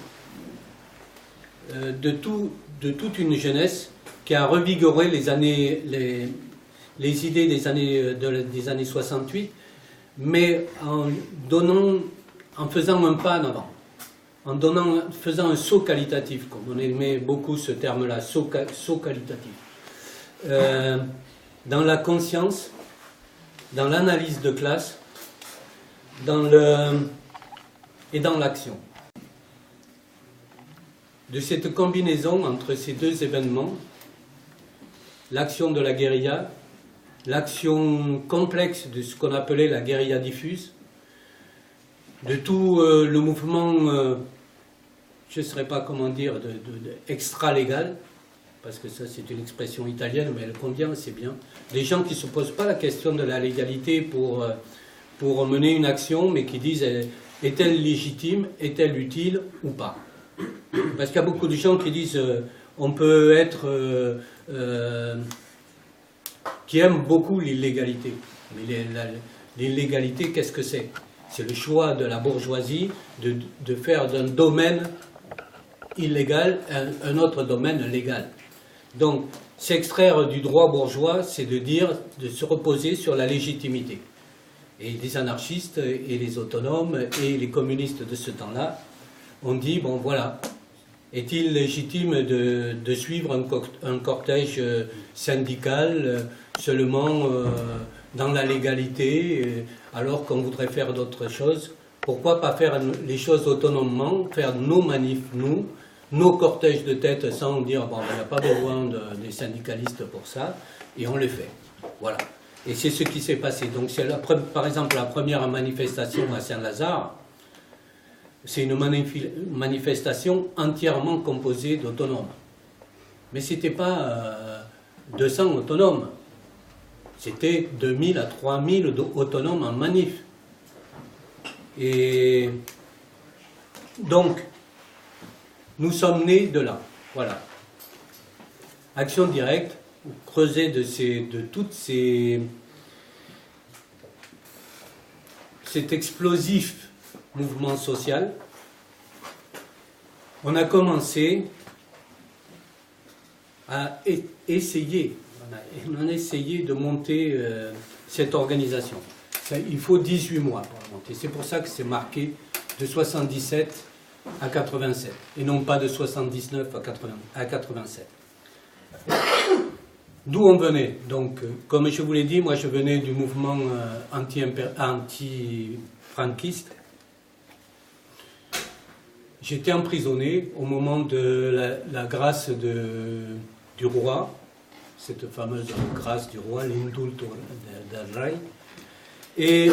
de toute une jeunesse qui a revigoré les idées des années 68, mais en faisant un pas en avant, faisant un saut qualitatif, comme on aimait beaucoup ce terme-là, saut qualitatif, dans la conscience, dans l'analyse de classe, et dans l'action. De cette combinaison entre ces deux événements, l'action de la guérilla, l'action complexe de ce qu'on appelait la guérilla diffuse, de tout le mouvement, je ne saurais pas comment dire, extra-légal, parce que ça c'est une expression italienne, mais elle convient, c'est bien. Des gens qui ne se posent pas la question de la légalité pour mener une action, mais qui disent est-elle légitime, est-elle utile ou pas? Parce qu'il y a beaucoup de gens qui disent on peut être... qui aiment beaucoup l'illégalité. Mais l'illégalité, qu'est-ce que c'est? C'est le choix de la bourgeoisie de faire d'un domaine illégal un autre domaine légal. Donc, s'extraire du droit bourgeois, c'est de se reposer sur la légitimité. Et les anarchistes et les autonomes et les communistes de ce temps-là ont dit, bon voilà, est-il légitime de suivre un cortège syndical seulement dans la légalité, alors qu'on voudrait faire d'autres choses? Pourquoi pas faire les choses autonomement, faire nos manifs, nos cortèges de tête sans dire, bon, il n'y a pas besoin des syndicalistes pour ça, et on le fait. Voilà. Et c'est ce qui s'est passé. Donc, par exemple, la première manifestation à Saint-Lazare, c'est une manifestation entièrement composée d'autonomes. Mais ce n'était pas 200 autonomes. C'était 2000 à 3000 autonomes en manif. Et donc, nous sommes nés de là. Voilà. Action directe, creuset de toutes cet explosif mouvement social. On a commencé à essayer, on a essayé de monter cette organisation. Il faut 18 mois pour la monter. C'est pour ça que c'est marqué de 77 à 87, et non pas de 79 à 87. D'où on venait. Donc, comme je vous l'ai dit, moi je venais du mouvement anti-franquiste. J'étais emprisonné au moment de la grâce du roi, cette fameuse grâce du roi, l'indulto del rey, et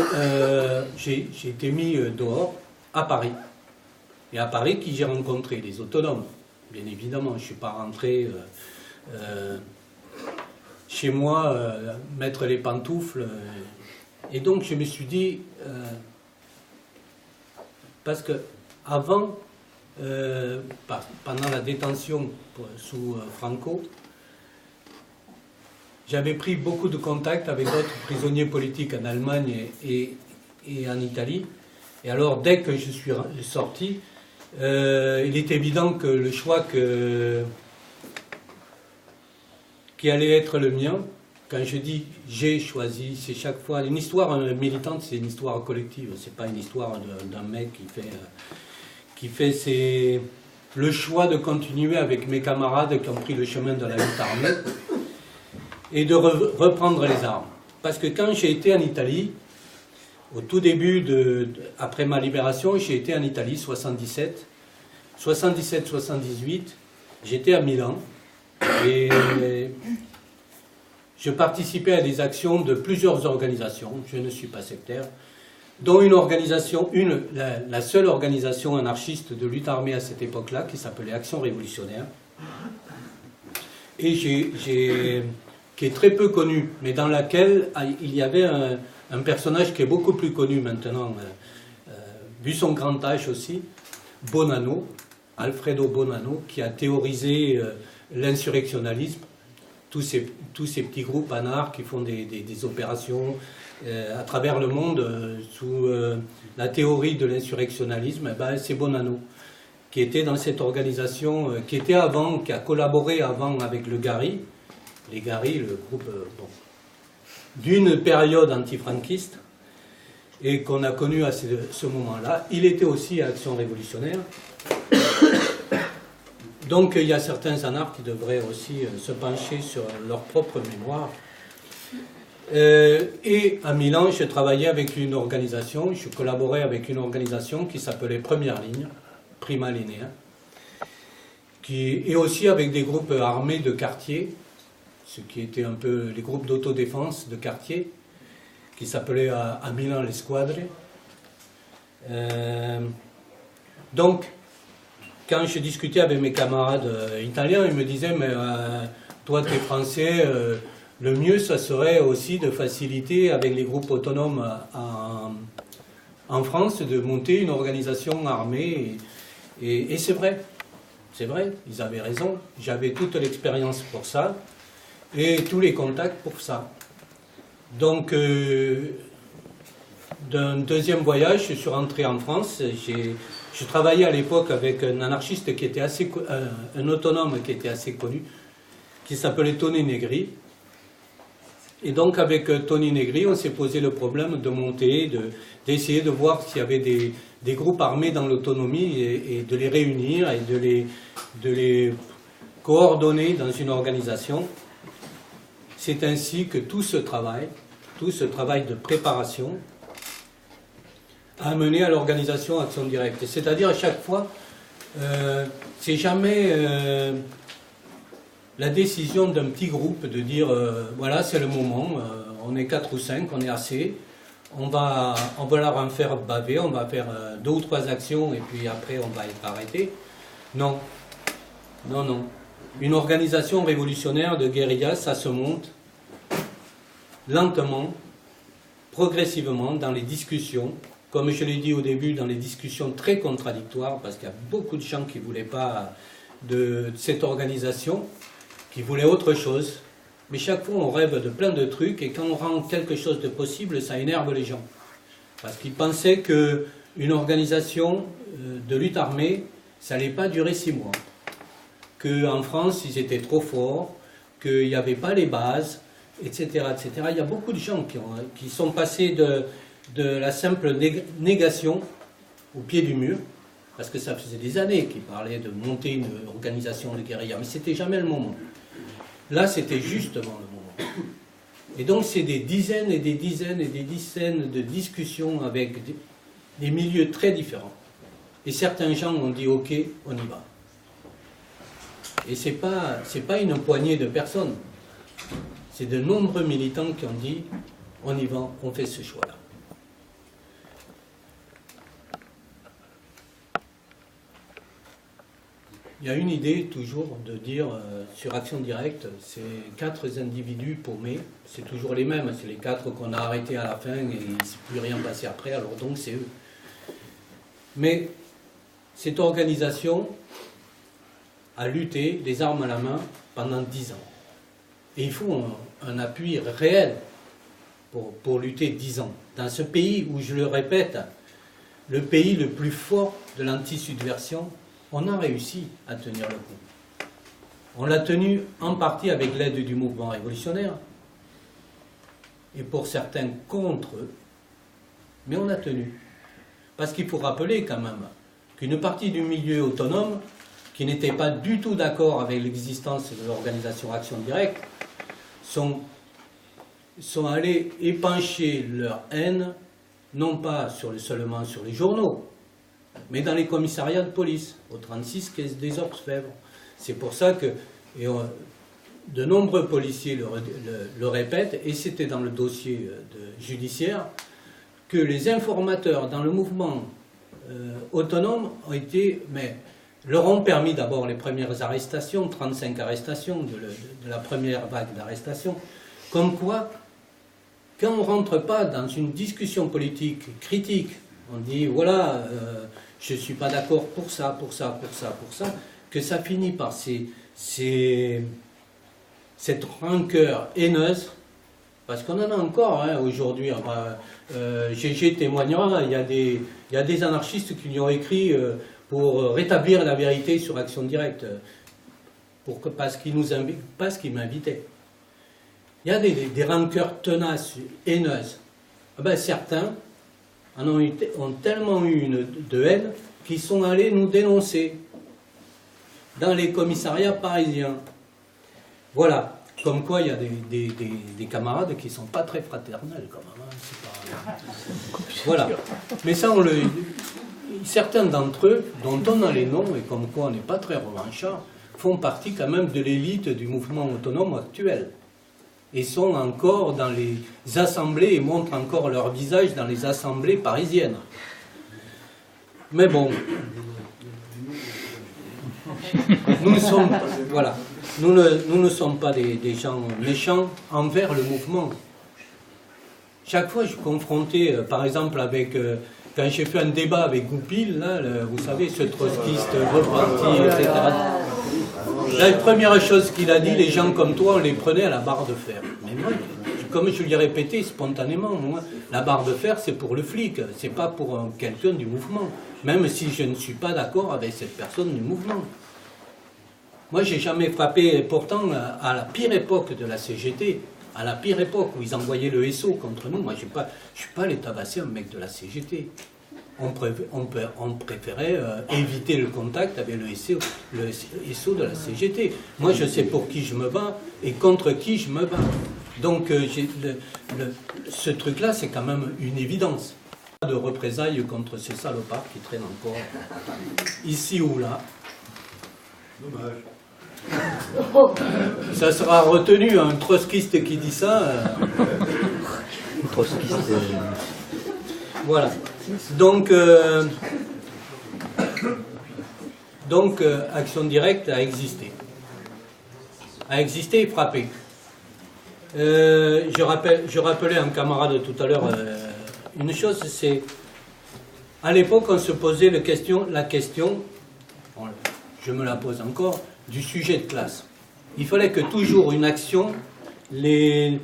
j'ai été mis dehors à Paris. Et à Paris, qui j'ai rencontré les autonomes, bien évidemment. Je ne suis pas rentré chez moi mettre les pantoufles. Et donc je me suis dit, parce que avant, pendant la détention sous Franco, j'avais pris beaucoup de contacts avec d'autres prisonniers politiques en Allemagne et en Italie. Et alors, dès que je suis sorti, il est évident que le choix qui allait être le mien, quand je dis j'ai choisi, c'est chaque fois... Une histoire militante, c'est une histoire collective, c'est pas une histoire d'un mec qui fait le choix de continuer avec mes camarades qui ont pris le chemin de la lutte armée et de reprendre les armes. Parce que quand j'ai été en Italie, au tout début, après ma libération, j'ai été en Italie, 77, 78, j'étais à Milan et je participais à des actions de plusieurs organisations, je ne suis pas sectaire, dont une organisation, la seule organisation anarchiste de lutte armée à cette époque-là, qui s'appelait Action Révolutionnaire, et qui est très peu connue, mais dans laquelle il y avait un personnage qui est beaucoup plus connu maintenant, vu son grand âge aussi, Bonanno, Alfredo Bonanno, qui a théorisé l'insurrectionnalisme, tous ces petits groupes anards qui font des opérations à travers le monde sous la théorie de l'insurrectionnalisme. Ben, c'est Bonanno qui était dans cette organisation, qui était avant, qui a collaboré avant avec le GARI, les GARI, le groupe d'une période antifranquiste, et qu'on a connu à ce moment-là. Il était aussi à Action Révolutionnaire. Donc il y a certains anards qui devraient aussi se pencher sur leur propre mémoire. Et à Milan, je travaillais avec une organisation, je collaborais avec une organisation qui s'appelait Première Ligne, Prima Linea, et aussi avec des groupes armés de quartier, ce qui étaient un peu les groupes d'autodéfense de quartier, qui s'appelaient à Milan les Squadre. Donc, quand je discutais avec mes camarades italiens, ils me disaient, mais toi tu es français, le mieux ça serait aussi de faciliter avec les groupes autonomes en France, de monter une organisation armée. Et c'est vrai, ils avaient raison, j'avais toute l'expérience pour ça, et tous les contacts pour ça. Donc, d'un deuxième voyage, je suis rentré en France. Je travaillais à l'époque avec un anarchiste qui était un autonome qui était assez connu, qui s'appelait Tony Negri. Et donc, avec Tony Negri, on s'est posé le problème de monter, d'essayer de voir s'il y avait des groupes armés dans l'autonomie et de les réunir et de les coordonner dans une organisation. C'est ainsi que tout ce travail de préparation a mené à l'organisation Action Directe. C'est-à-dire à chaque fois, c'est jamais la décision d'un petit groupe de dire voilà, c'est le moment, on est 4 ou 5, on est assez, on va leur en faire baver, on va faire 2 ou 3 actions et puis après on va être arrêté. Non. Une organisation révolutionnaire de guérilla, ça se monte lentement, progressivement, dans les discussions, comme je l'ai dit au début, dans les discussions très contradictoires, parce qu'il y a beaucoup de gens qui ne voulaient pas de cette organisation, qui voulaient autre chose. Mais chaque fois, on rêve de plein de trucs, et quand on rend quelque chose de possible, ça énerve les gens. Parce qu'ils pensaient qu'une organisation de lutte armée, ça n'allait pas durer 6 mois. Qu'en France, ils étaient trop forts, qu'il n'y avait pas les bases, etc., etc. Il y a beaucoup de gens qui sont passés de la simple négation au pied du mur, parce que ça faisait des années qu'ils parlaient de monter une organisation de guérilla, mais c'était jamais le moment. Là, c'était justement le moment. Et donc, c'est des dizaines et des dizaines et des dizaines de discussions avec des milieux très différents. Et certains gens ont dit « Ok, on y va ». Et c'est pas une poignée de personnes. C'est de nombreux militants qui ont dit « On y va, on fait ce choix-là ». Il y a une idée toujours de dire sur Action Directe, c'est 4 individus paumés, c'est toujours les mêmes, c'est les 4 qu'on a arrêtés à la fin et il ne s'est plus rien passé après, alors donc c'est eux. Mais cette organisation a lutté, les armes à la main, pendant 10 ans. Et il faut un appui réel pour lutter 10 ans. Dans ce pays où, je le répète, le pays le plus fort de l'anti-subversion, on a réussi à tenir le coup. On l'a tenu en partie avec l'aide du mouvement révolutionnaire, et pour certains contre eux, mais on a tenu. Parce qu'il faut rappeler quand même qu'une partie du milieu autonome, qui n'était pas du tout d'accord avec l'existence de l'organisation Action Directe, sont allés épancher leur haine, non pas seulement sur les journaux, mais dans les commissariats de police, au 36 quai des Orfèvres. C'est pour ça que de nombreux policiers le répètent, et c'était dans le dossier judiciaire, que les informateurs dans le mouvement autonome leur ont permis d'abord les premières arrestations, 35 arrestations de la première vague d'arrestations, comme quoi, quand on ne rentre pas dans une discussion politique critique, on dit voilà, je ne suis pas d'accord pour ça, pour ça, pour ça, pour ça, que ça finit par cette rancœur haineuse, parce qu'on en a encore aujourd'hui. GG témoignera, il y a des anarchistes qui lui ont écrit pour rétablir la vérité sur Action Directe, parce qu'ils m'invitaient. Il y a des rancœurs tenaces, haineuses. Certains ont tellement eu de haine qu'ils sont allés nous dénoncer dans les commissariats parisiens. Voilà, comme quoi il y a des camarades qui ne sont pas très fraternels quand même. Voilà, mais ça, certains d'entre eux, dont on a les noms, et comme quoi on n'est pas très revanchards, font partie quand même de l'élite du mouvement autonome actuel. Et sont encore dans les assemblées, et montrent encore leur visage dans les assemblées parisiennes. Mais bon, nous ne sommes pas des gens méchants envers le mouvement. Chaque fois, je suis confronté, par exemple, quand j'ai fait un débat avec Goupil, là, vous savez, ce trotskiste repenti, etc. La première chose qu'il a dit, les gens comme toi, on les prenait à la barre de fer. Mais moi, comme je lui ai répété spontanément, moi, la barre de fer, c'est pour le flic, c'est pas pour quelqu'un du mouvement. Même si je ne suis pas d'accord avec cette personne du mouvement. Moi, j'ai jamais frappé, pourtant, à la pire époque de la CGT, à la pire époque où ils envoyaient le SO contre nous, moi, je ne suis pas allé tabasser un mec de la CGT. On préférait éviter le contact avec le SO de la CGT. Moi, je sais pour qui je me bats et contre qui je me bats. Donc, ce truc-là, c'est quand même une évidence. Pas de représailles contre ces salopards qui traînent encore ici ou là. Dommage. Ça sera retenu, un trotskiste qui dit ça. Trotskiste. Voilà. Donc, Action Directe a existé. A existé et frappé. Je rappelais à un camarade tout à l'heure une chose, c'est à l'époque on se posait la question, je me la pose encore, du sujet de classe. Il fallait que toujours une action, une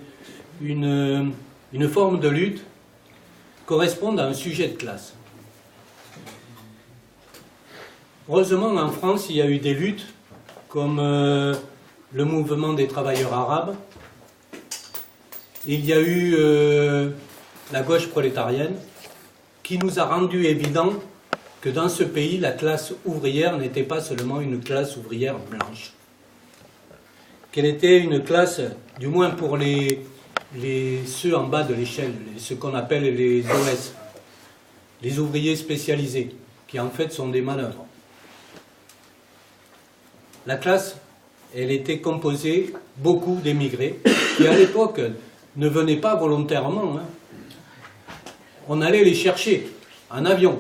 forme de lutte corresponde à un sujet de classe. Heureusement, en France, il y a eu des luttes comme le mouvement des travailleurs arabes. Il y a eu la gauche prolétarienne qui nous a rendu évident que dans ce pays, la classe ouvrière n'était pas seulement une classe ouvrière blanche. Qu'elle était une classe, du moins pour ceux en bas de l'échelle, ce qu'on appelle les OS, les ouvriers spécialisés, qui en fait sont des manœuvres. La classe, elle était composée beaucoup d'émigrés, qui à l'époque ne venaient pas volontairement. On allait les chercher en avion.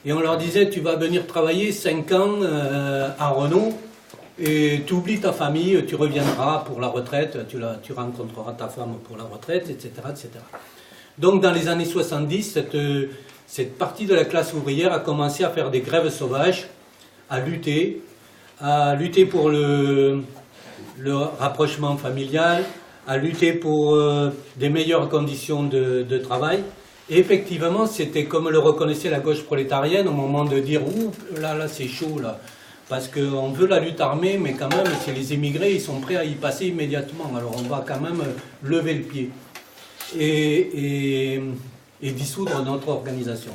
Et on leur disait, tu vas venir travailler 5 ans à Renault, et tu oublies ta famille, tu reviendras pour la retraite, tu rencontreras ta femme pour la retraite, etc., etc. Donc dans les années 70, cette partie de la classe ouvrière a commencé à faire des grèves sauvages, à lutter pour le rapprochement familial, à lutter pour des meilleures conditions de travail. Et effectivement, c'était comme le reconnaissait la gauche prolétarienne au moment de dire « Ouh, là, c'est chaud, là ». Parce qu'on veut la lutte armée, mais quand même, c'est les émigrés, ils sont prêts à y passer immédiatement. Alors on va quand même lever le pied et dissoudre notre organisation.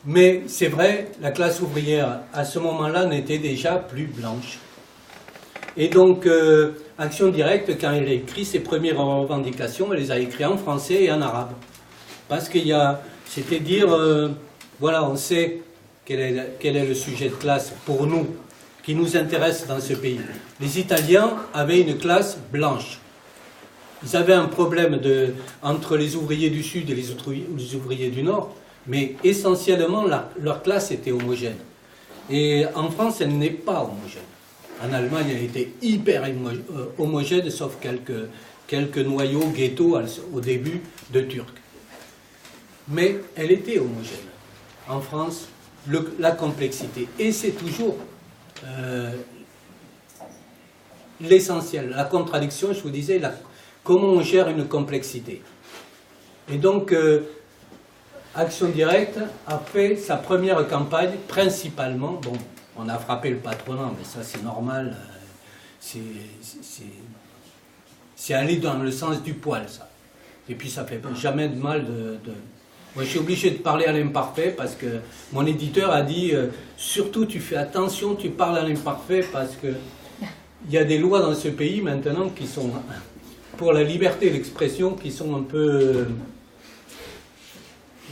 Mais c'est vrai, la classe ouvrière, à ce moment-là, n'était déjà plus blanche. Et donc, Action Directe, quand elle a écrit ses premières revendications, elle les a écrites en français et en arabe. Parce c'était dire, voilà, on sait quel est le sujet de classe pour nous, qui nous intéresse dans ce pays. Les Italiens avaient une classe blanche. Ils avaient un problème entre les ouvriers du Sud et les ouvriers du Nord, mais essentiellement, leur classe était homogène. Et en France, elle n'est pas homogène. En Allemagne, elle était hyper homogène, sauf quelques noyaux ghettos au début de Turcs. Mais elle était homogène. En France, la complexité. Et c'est toujours l'essentiel. La contradiction, je vous disais, comment on gère une complexité. Et donc, Action Directe a fait sa première campagne, principalement, bon, on a frappé le patronat, mais ça c'est normal, c'est aller dans le sens du poil, ça. Et puis ça fait jamais de mal Moi je suis obligé de parler à l'imparfait parce que mon éditeur a dit, surtout tu fais attention, tu parles à l'imparfait parce que il y a des lois dans ce pays maintenant qui sont, pour la liberté d'expression, qui sont un peu...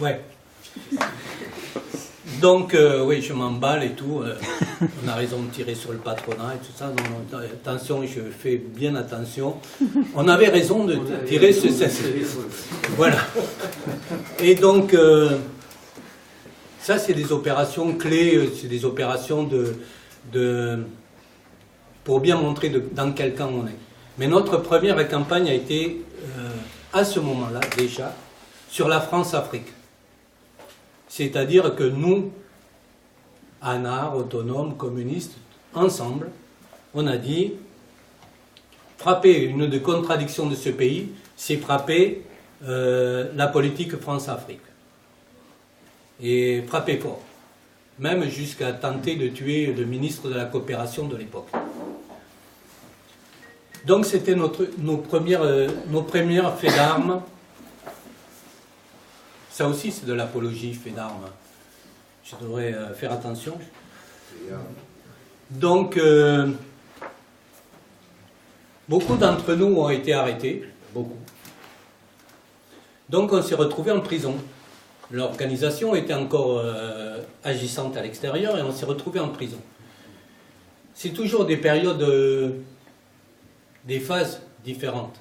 ouais. Donc, oui, je m'emballe et tout. On a raison de tirer sur le patronat et tout ça. Non, attention, je fais bien attention. On avait raison de tirer sur cette... Voilà. Et donc, ça, c'est des opérations clés, c'est des opérations pour bien montrer dans quel camp on est. Mais notre première campagne a été, à ce moment-là, déjà, sur la France-Afrique. C'est-à-dire que nous, ANAR, autonomes, communistes, ensemble, on a dit, frapper une des contradictions de ce pays, c'est frapper la politique France-Afrique. Et frapper fort. Même jusqu'à tenter de tuer le ministre de la coopération de l'époque. Donc c'était nos premières faits d'armes. Ça aussi, c'est de l'apologie, fait d'armes. Je devrais faire attention. Donc, beaucoup d'entre nous ont été arrêtés, beaucoup. Donc, on s'est retrouvés en prison. L'organisation était encore agissante à l'extérieur et on s'est retrouvés en prison. C'est toujours des périodes, des phases différentes.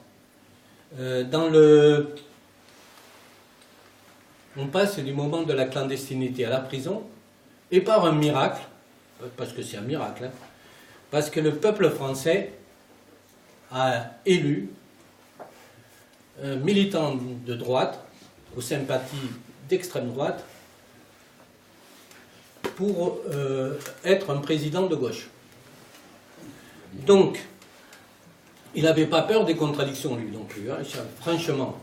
On passe du moment de la clandestinité à la prison, et par un miracle, parce que c'est un miracle, hein, parce que le peuple français a élu un militant de droite, aux sympathies d'extrême droite, pour être un président de gauche. Donc, il n'avait pas peur des contradictions, lui non plus, hein, franchement.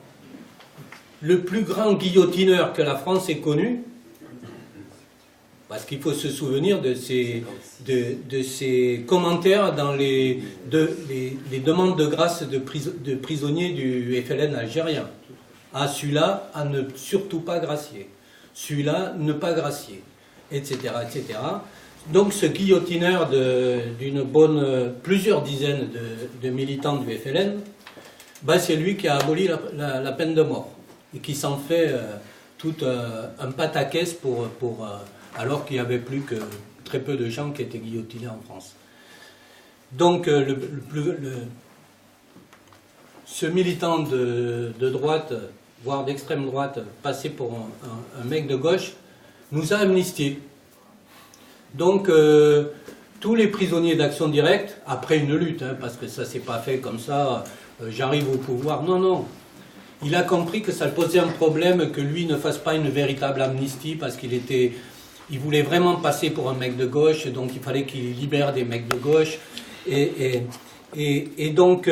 Le plus grand guillotineur que la France ait connu, parce qu'il faut se souvenir de ses commentaires dans les demandes de grâce de prisonniers du FLN algérien. Ah, celui-là, à ne surtout pas gracier. Celui-là, ne pas gracier, etc., etc. Donc ce guillotineur d'une bonne, plusieurs dizaines de militants du FLN, bah, c'est lui qui a aboli la peine de mort. Et qui s'en fait tout un pataquès alors qu'il n'y avait plus que très peu de gens qui étaient guillotinés en France. Donc ce militant de droite, voire d'extrême droite, passé pour un mec de gauche, nous a amnistiés. Donc tous les prisonniers d'Action Directe, après une lutte, hein, parce que ça ne s'est pas fait comme ça, j'arrive au pouvoir, non, non. Il a compris que ça posait un problème que lui ne fasse pas une véritable amnistie parce il voulait vraiment passer pour un mec de gauche, donc il fallait qu'il libère des mecs de gauche. Et donc,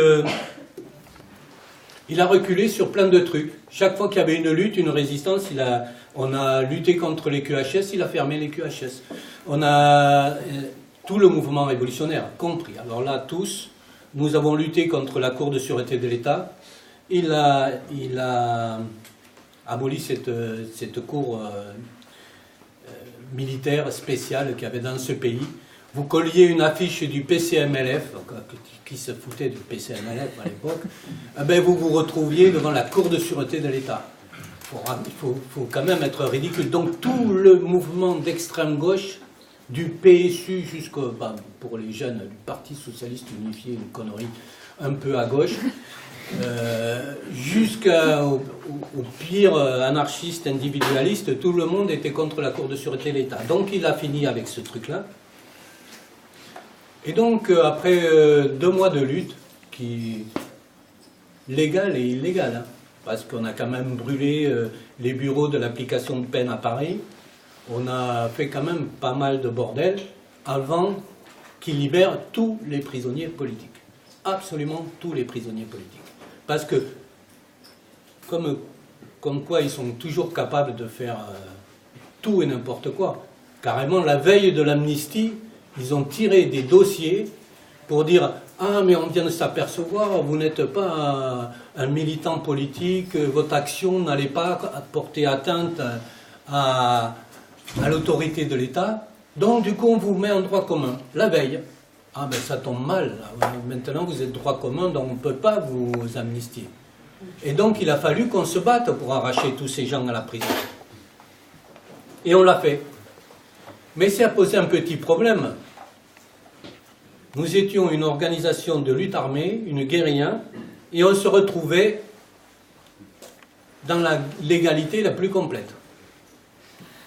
il a reculé sur plein de trucs. Chaque fois qu'il y avait une lutte, une résistance, on a lutté contre les QHS, il a fermé les QHS. On a tout le mouvement révolutionnaire compris. Alors là, tous, nous avons lutté contre la Cour de sûreté de l'État. Il a aboli cette cour militaire spéciale qu'il y avait dans ce pays. Vous colliez une affiche du PCMLF, qui se foutait du PCMLF à l'époque, ben vous vous retrouviez devant la Cour de sûreté de l'État. Il faut quand même être ridicule. Donc tout le mouvement d'extrême gauche du PSU jusqu'au, pour les jeunes, du Parti Socialiste Unifié, une connerie un peu à gauche, jusqu'au pire anarchiste individualiste, tout le monde était contre la Cour de sûreté de l'État. Donc il a fini avec ce truc-là. Et donc après 2 mois de lutte, qui légale et illégale, hein, parce qu'on a quand même brûlé les bureaux de l'application de peine à Paris, on a fait quand même pas mal de bordel avant qu'ils libèrent tous les prisonniers politiques. Absolument tous les prisonniers politiques. Parce que, comme quoi ils sont toujours capables de faire tout et n'importe quoi. Carrément, la veille de l'amnistie, ils ont tiré des dossiers pour dire « Ah, mais on vient de s'apercevoir, vous n'êtes pas un militant politique, votre action n'allait pas porter atteinte à l'autorité de l'État, donc du coup on vous met en droit commun, la veille. » Ah ben ça tombe mal, là. Maintenant vous êtes droit commun, donc on ne peut pas vous amnistier. Et donc il a fallu qu'on se batte pour arracher tous ces gens à la prison. Et on l'a fait. Mais ça a posé un petit problème. Nous étions une organisation de lutte armée, une guérilla, et on se retrouvait dans la légalité la plus complète.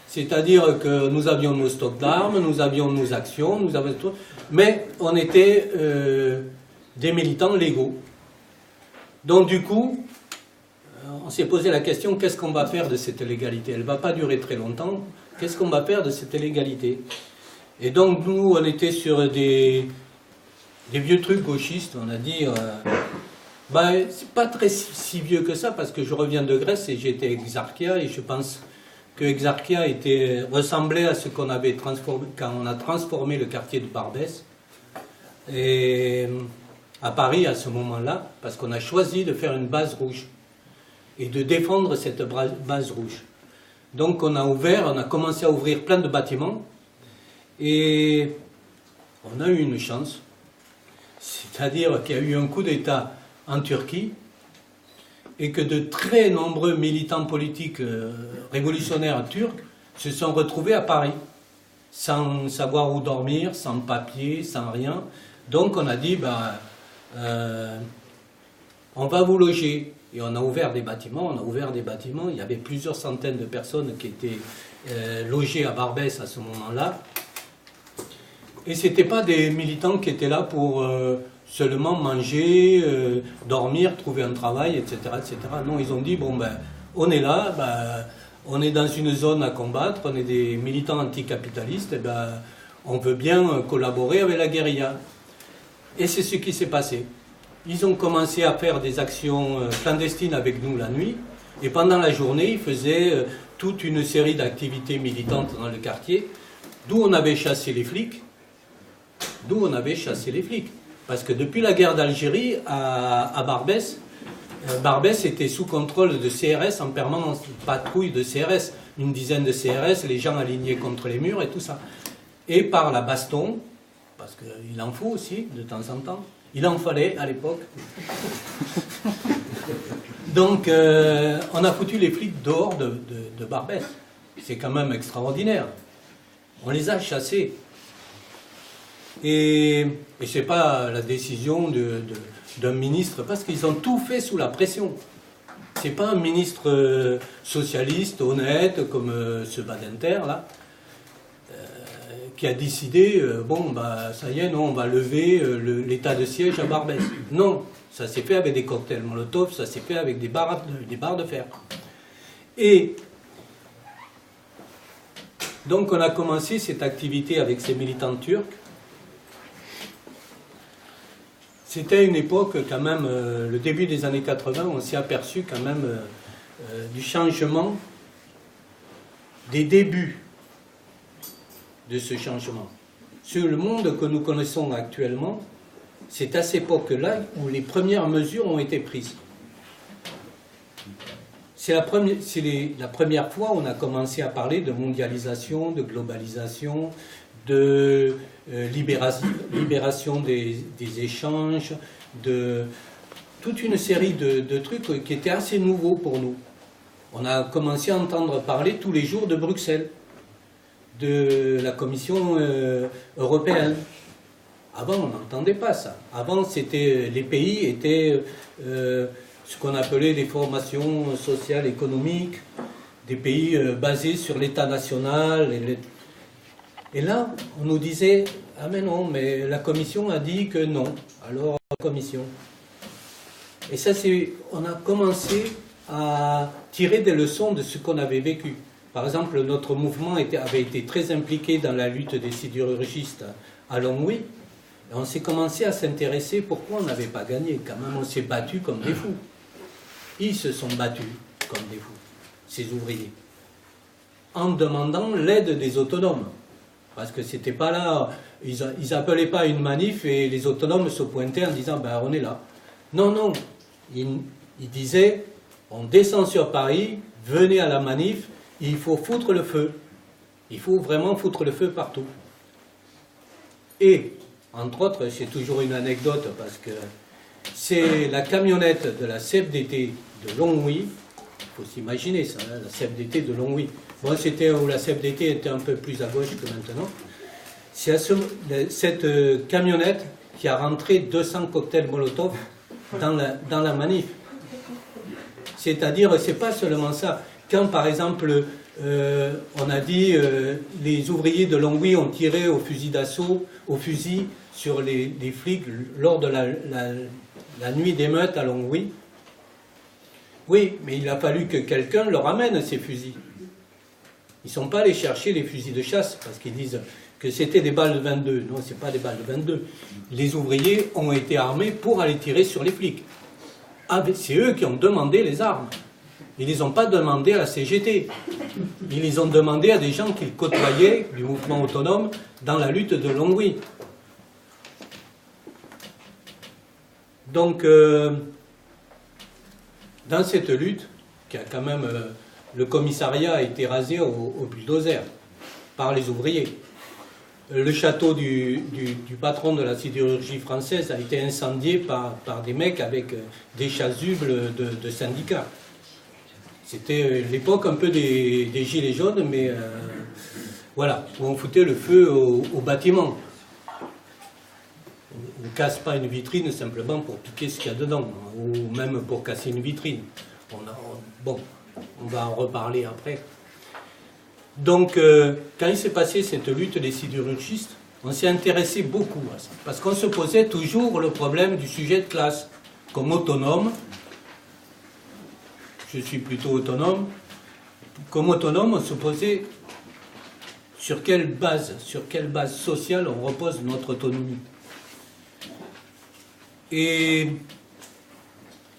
C'est-à-dire que nous avions nos stocks d'armes, nous avions nos actions, nous avions tout, mais on était des militants légaux. Donc du coup, on s'est posé la question, qu'est-ce qu'on va faire de cette légalité? Elle ne va pas durer très longtemps. Qu'est-ce qu'on va faire de cette légalité? Et donc nous, on était sur des vieux trucs gauchistes, on a dit... c'est pas très si vieux que ça, parce que je reviens de Grèce et j'étais à Exarchia, et je pense que Exarchia ressemblait à ce qu'on avait transformé quand on a transformé le quartier de Barbès et à Paris à ce moment-là, parce qu'on a choisi de faire une base rouge et de défendre cette base rouge. Donc on a commencé à ouvrir plein de bâtiments et on a eu une chance, c'est-à-dire qu'il y a eu un coup d'État en Turquie et que de très nombreux militants politiques révolutionnaires turcs se sont retrouvés à Paris, sans savoir où dormir, sans papier, sans rien. Donc on a dit, on va vous loger. Et on a ouvert des bâtiments, il y avait plusieurs centaines de personnes qui étaient logées à Barbès à ce moment-là. Et ce n'étaient pas des militants qui étaient là pour... seulement manger, dormir, trouver un travail, etc., etc. Non, ils ont dit, on est là, on est dans une zone à combattre, on est des militants anticapitalistes, et on veut bien collaborer avec la guérilla. Et c'est ce qui s'est passé. Ils ont commencé à faire des actions clandestines avec nous la nuit, et pendant la journée, ils faisaient toute une série d'activités militantes dans le quartier, d'où on avait chassé les flics, Parce que depuis la guerre d'Algérie, à Barbès, Barbès était sous contrôle de CRS en permanence, une patrouille de CRS, une dizaine de CRS, les gens alignés contre les murs et tout ça. Et par la baston, parce qu'il en faut aussi de temps en temps, il en fallait à l'époque. Donc on a foutu les flics dehors de Barbès. C'est quand même extraordinaire. On les a chassés. Et ce n'est pas la décision d'un ministre, parce qu'ils ont tout fait sous la pression. Ce n'est pas un ministre socialiste, honnête, comme ce Badinter, là, qui a décidé, ça y est, non, on va lever l'état de siège à Barbès. Non, ça s'est fait avec des cocktails Molotov, ça s'est fait avec des barres de fer. Et donc on a commencé cette activité avec ces militants turcs. C'était une époque quand même, le début des années 80, on s'est aperçu quand même du changement, des débuts de ce changement. Sur le monde que nous connaissons actuellement, c'est à cette époque-là où les premières mesures ont été prises. C'est la première fois où on a commencé à parler de mondialisation, de globalisation, de libération des échanges, de toute une série de trucs qui étaient assez nouveaux pour nous. On a commencé à entendre parler tous les jours de Bruxelles, de la Commission européenne. Avant, on n'entendait pas ça. Avant, les pays étaient ce qu'on appelait les formations sociales, économiques, des pays basés sur l'État national. Et là, on nous disait, ah mais non, mais la Commission a dit que non. Alors, la Commission. Et ça, on a commencé à tirer des leçons de ce qu'on avait vécu. Par exemple, notre mouvement avait été très impliqué dans la lutte des sidérurgistes à Longwy. Et on s'est commencé à s'intéresser pourquoi on n'avait pas gagné. Quand même, on s'est battus comme des fous. Ils se sont battus comme des fous, ces ouvriers, en demandant l'aide des autonomes. Parce que c'était pas là, ils appelaient pas une manif et les autonomes se pointaient en disant ben, on est là. Non, non, ils disaient on descend sur Paris, venez à la manif, il faut foutre le feu. Il faut vraiment foutre le feu partout. Et, entre autres, c'est toujours une anecdote parce que c'est la camionnette de la CFDT de Longwy, il faut s'imaginer ça, hein, la CFDT de Longwy. Bon, c'était où la CFDT était un peu plus à gauche que maintenant. C'est cette camionnette qui a rentré 200 cocktails Molotov dans la manif. C'est-à-dire, c'est pas seulement ça. Quand, par exemple, on a dit les ouvriers de Longwy ont tiré au fusil d'assaut, au fusil sur les flics lors de la nuit d'émeute à Longwy. Oui, mais il a fallu que quelqu'un leur amène ces fusils. Ils ne sont pas allés chercher les fusils de chasse parce qu'ils disent que c'était des balles de 22. Non, ce n'est pas des balles de 22. Les ouvriers ont été armés pour aller tirer sur les flics. Ah, c'est eux qui ont demandé les armes. Ils ne les ont pas demandées à la CGT. Ils les ont demandées à des gens qu'ils côtoyaient du mouvement autonome dans la lutte de Longwy. Donc, dans cette lutte, qui a quand même... le commissariat a été rasé au bulldozer par les ouvriers. Le château du patron de la sidérurgie française a été incendié par des mecs avec des chasubles de syndicats. C'était l'époque un peu des gilets jaunes, mais voilà, où on foutait le feu au bâtiment. On ne casse pas une vitrine simplement pour piquer ce qu'il y a dedans, ou même pour casser une vitrine. Bon, on va en reparler après. Donc, quand il s'est passé cette lutte des sidérurgistes, on s'est intéressé beaucoup à ça, parce qu'on se posait toujours le problème du sujet de classe. Comme autonome, je suis plutôt autonome, comme autonome, on se posait sur quelle base sociale on repose notre autonomie. Et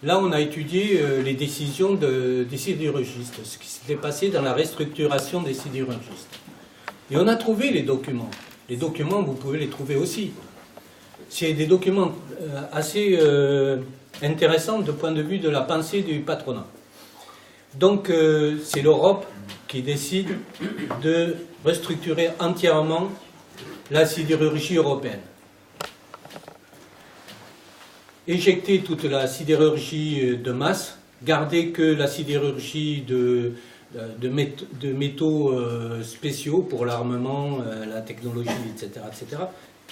là, on a étudié les décisions des sidérurgistes, ce qui s'était passé dans la restructuration des sidérurgistes. Et on a trouvé les documents. Les documents, vous pouvez les trouver aussi. C'est des documents assez intéressants du point de vue de la pensée du patronat. Donc, c'est l'Europe qui décide de restructurer entièrement la sidérurgie européenne. Éjecter toute la sidérurgie de masse, garder que la sidérurgie de métaux spéciaux pour l'armement, la technologie, etc., etc.,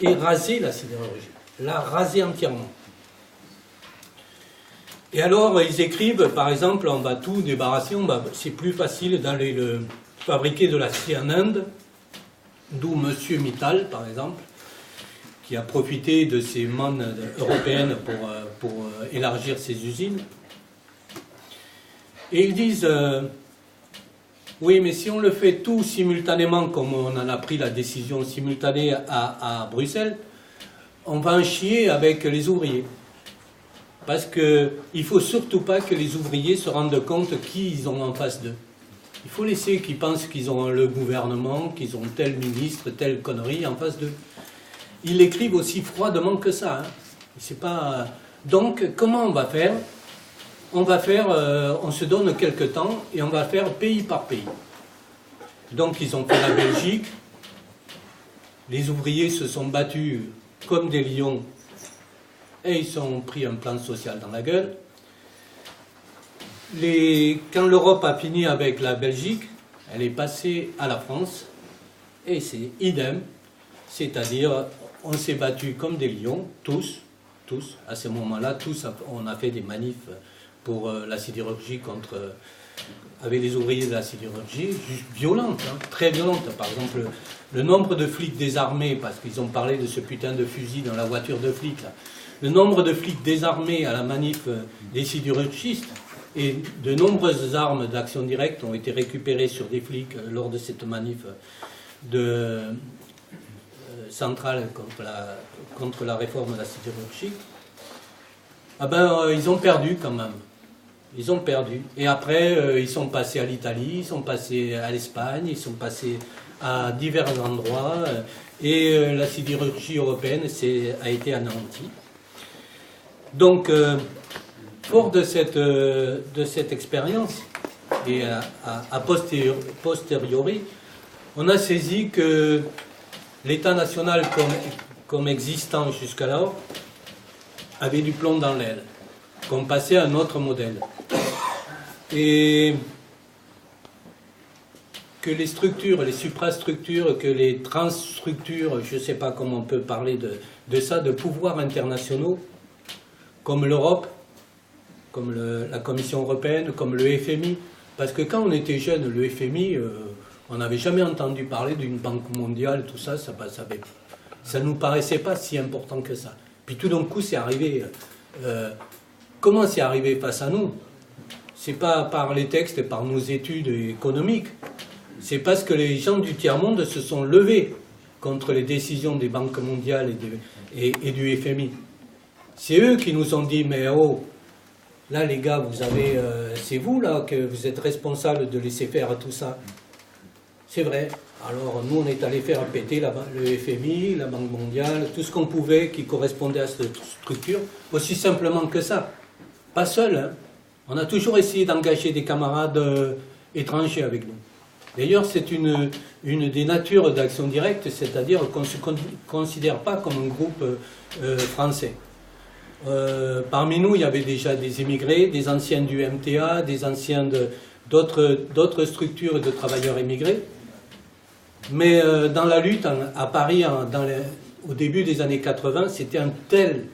et raser la sidérurgie, la raser entièrement. Et alors, ils écrivent, par exemple, on va tout débarrasser, c'est plus facile d'aller le fabriquer de l'acier en Inde, d'où M. Mittal, par exemple, qui a profité de ces mannes européennes pour élargir ses usines. Et ils disent, oui, mais si on le fait tout simultanément, comme on en a pris la décision simultanée à Bruxelles, on va en chier avec les ouvriers. Parce qu'il ne faut surtout pas que les ouvriers se rendent compte qui ils ont en face d'eux. Il faut laisser qu'ils pensent qu'ils ont le gouvernement, qu'ils ont tel ministre, telle connerie en face d'eux. Ils l'écrivent aussi froidement que ça. Hein. C'est pas... Donc, comment on va faire ? On se donne quelques temps et on va faire pays par pays. Donc, ils ont fait la Belgique. Les ouvriers se sont battus comme des lions et ils se sont pris un plan social dans la gueule. Quand l'Europe a fini avec la Belgique, elle est passée à la France Et c'est idem, c'est-à-dire on s'est battus comme des lions, tous, à ce moment-là, tous, on a fait des manifs pour la sidérurgie avec les ouvriers de la sidérurgie, violentes, hein, très violentes. Par exemple, le nombre de flics désarmés, parce qu'ils ont parlé de ce putain de fusil dans la voiture de flics, là. Le nombre de flics désarmés à la manif des sidérurgistes, et de nombreuses armes d'action directe ont été récupérées sur des flics lors de cette manif centrale contre la réforme de la sidérurgie. Ah ben, ils ont perdu quand même. Ils ont perdu. Et après, ils sont passés à l'Italie, ils sont passés à l'Espagne, ils sont passés à divers endroits. Et la sidérurgie européenne a été anéantie. Donc, fort de cette expérience, et a posteriori, on a saisi que l'État national comme existant jusqu'alors avait du plomb dans l'aile, qu'on passait à un autre modèle. Et que les structures, les suprastructures, que les transstructures, je ne sais pas comment on peut parler de ça, de pouvoirs internationaux, comme l'Europe, comme la Commission européenne, comme le FMI. Parce que quand on était jeune, le FMI, on n'avait jamais entendu parler d'une banque mondiale, tout ça, ça nous paraissait pas si important que ça. Puis tout d'un coup, c'est arrivé. Comment c'est arrivé face à nous? C'est pas par les textes et par nos études économiques. C'est parce que les gens du tiers-monde se sont levés contre les décisions des banques mondiales et du FMI. C'est eux qui nous ont dit, mais oh, là les gars, c'est vous là que vous êtes responsables de laisser faire tout ça. C'est vrai. Alors nous, on est allé faire péter le FMI, la Banque mondiale, tout ce qu'on pouvait qui correspondait à cette structure, aussi simplement que ça. Pas seul, hein. On a toujours essayé d'engager des camarades étrangers avec nous. D'ailleurs, c'est une des natures d'action directe, c'est-à-dire qu'on ne se considère pas comme un groupe français. Parmi nous, il y avait déjà des émigrés, des anciens du MTA, des anciens d'autres structures de travailleurs émigrés. Mais dans la lutte à Paris, au début des années 80, c'était un tel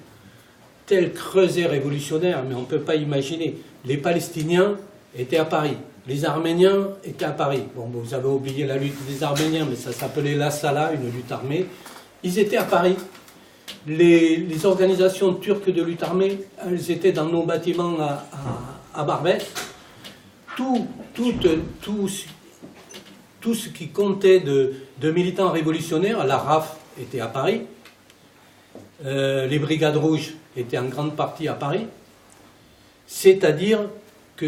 creuset révolutionnaire, mais on ne peut pas imaginer. Les Palestiniens étaient à Paris, les Arméniens étaient à Paris. Bon, vous avez oublié la lutte des Arméniens, mais ça s'appelait la Sala, une lutte armée. Ils étaient à Paris. Les organisations turques de lutte armée, elles étaient dans nos bâtiments à Barbès. Tout ce qui comptait de militants révolutionnaires, la RAF était à Paris, les Brigades Rouges étaient en grande partie à Paris, c'est-à-dire que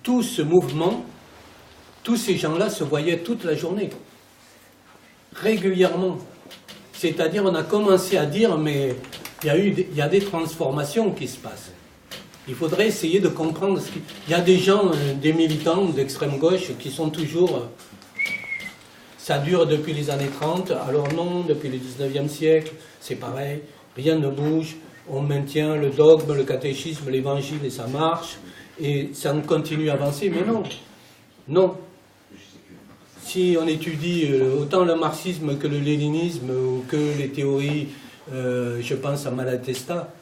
tout ce mouvement, tous ces gens-là se voyaient toute la journée, régulièrement. C'est-à-dire on a commencé à dire, mais il y a des transformations qui se passent. Il faudrait essayer de comprendre. Il y a des gens, des militants d'extrême gauche qui sont toujours... Ça dure depuis les années 30, alors non, depuis le 19e siècle, c'est pareil, rien ne bouge, on maintient le dogme, le catéchisme, l'évangile et ça marche, et ça continue à avancer, mais non, non. Si on étudie autant le marxisme que le léninisme ou que les théories, je pense à Malatesta,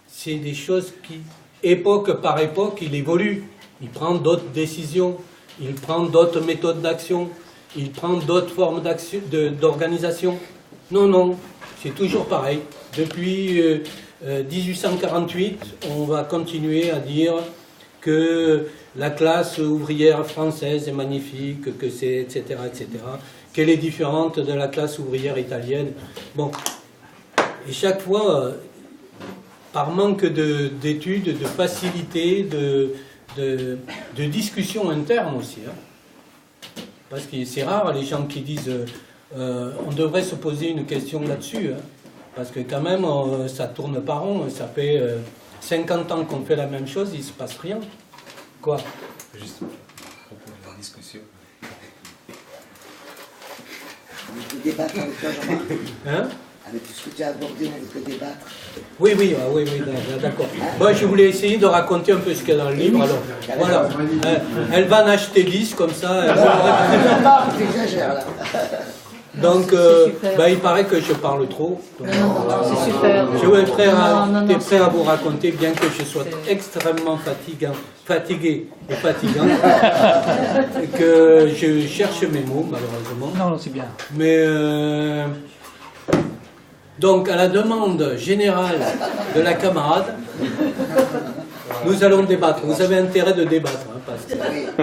c'est des choses qui, époque par époque, il évolue, il prend d'autres décisions, il prend d'autres méthodes d'action, il prend d'autres formes d'organisation. Non, non, c'est toujours pareil. Depuis 1848, on va continuer à dire que la classe ouvrière française est magnifique, que c'est, etc., qu'elle est différente de la classe ouvrière italienne. Bon, et chaque fois, par manque d'études, de facilité, de discussion interne aussi, hein. Parce que c'est rare les gens qui disent on devrait se poser une question là-dessus, hein, parce que quand même ça tourne pas rond, ça fait 50 ans qu'on fait la même chose, il se passe rien. Quoi? Juste à propos de la discussion. On peut débattre avec toi, Jean-Marc. Hein? Avec tout ce que tu as abordé, on peut débattre. Oui, d'accord. Moi, je voulais essayer de raconter un peu ce qu'il y a dans le livre. Alors, voilà. Elle va en acheter 10, comme ça. Jean-Marc, tu exagères là. Donc, C'est super. il paraît que je parle trop. Donc, C'est super. je vais être prêt Non, prêt à vous raconter, bien que je sois extrêmement fatigué et fatigant, et que je cherche mes mots, malheureusement. Non, c'est bien. Mais, donc, à la demande générale de la camarade, nous allons débattre. Vous avez intérêt de débattre, hein, parce que...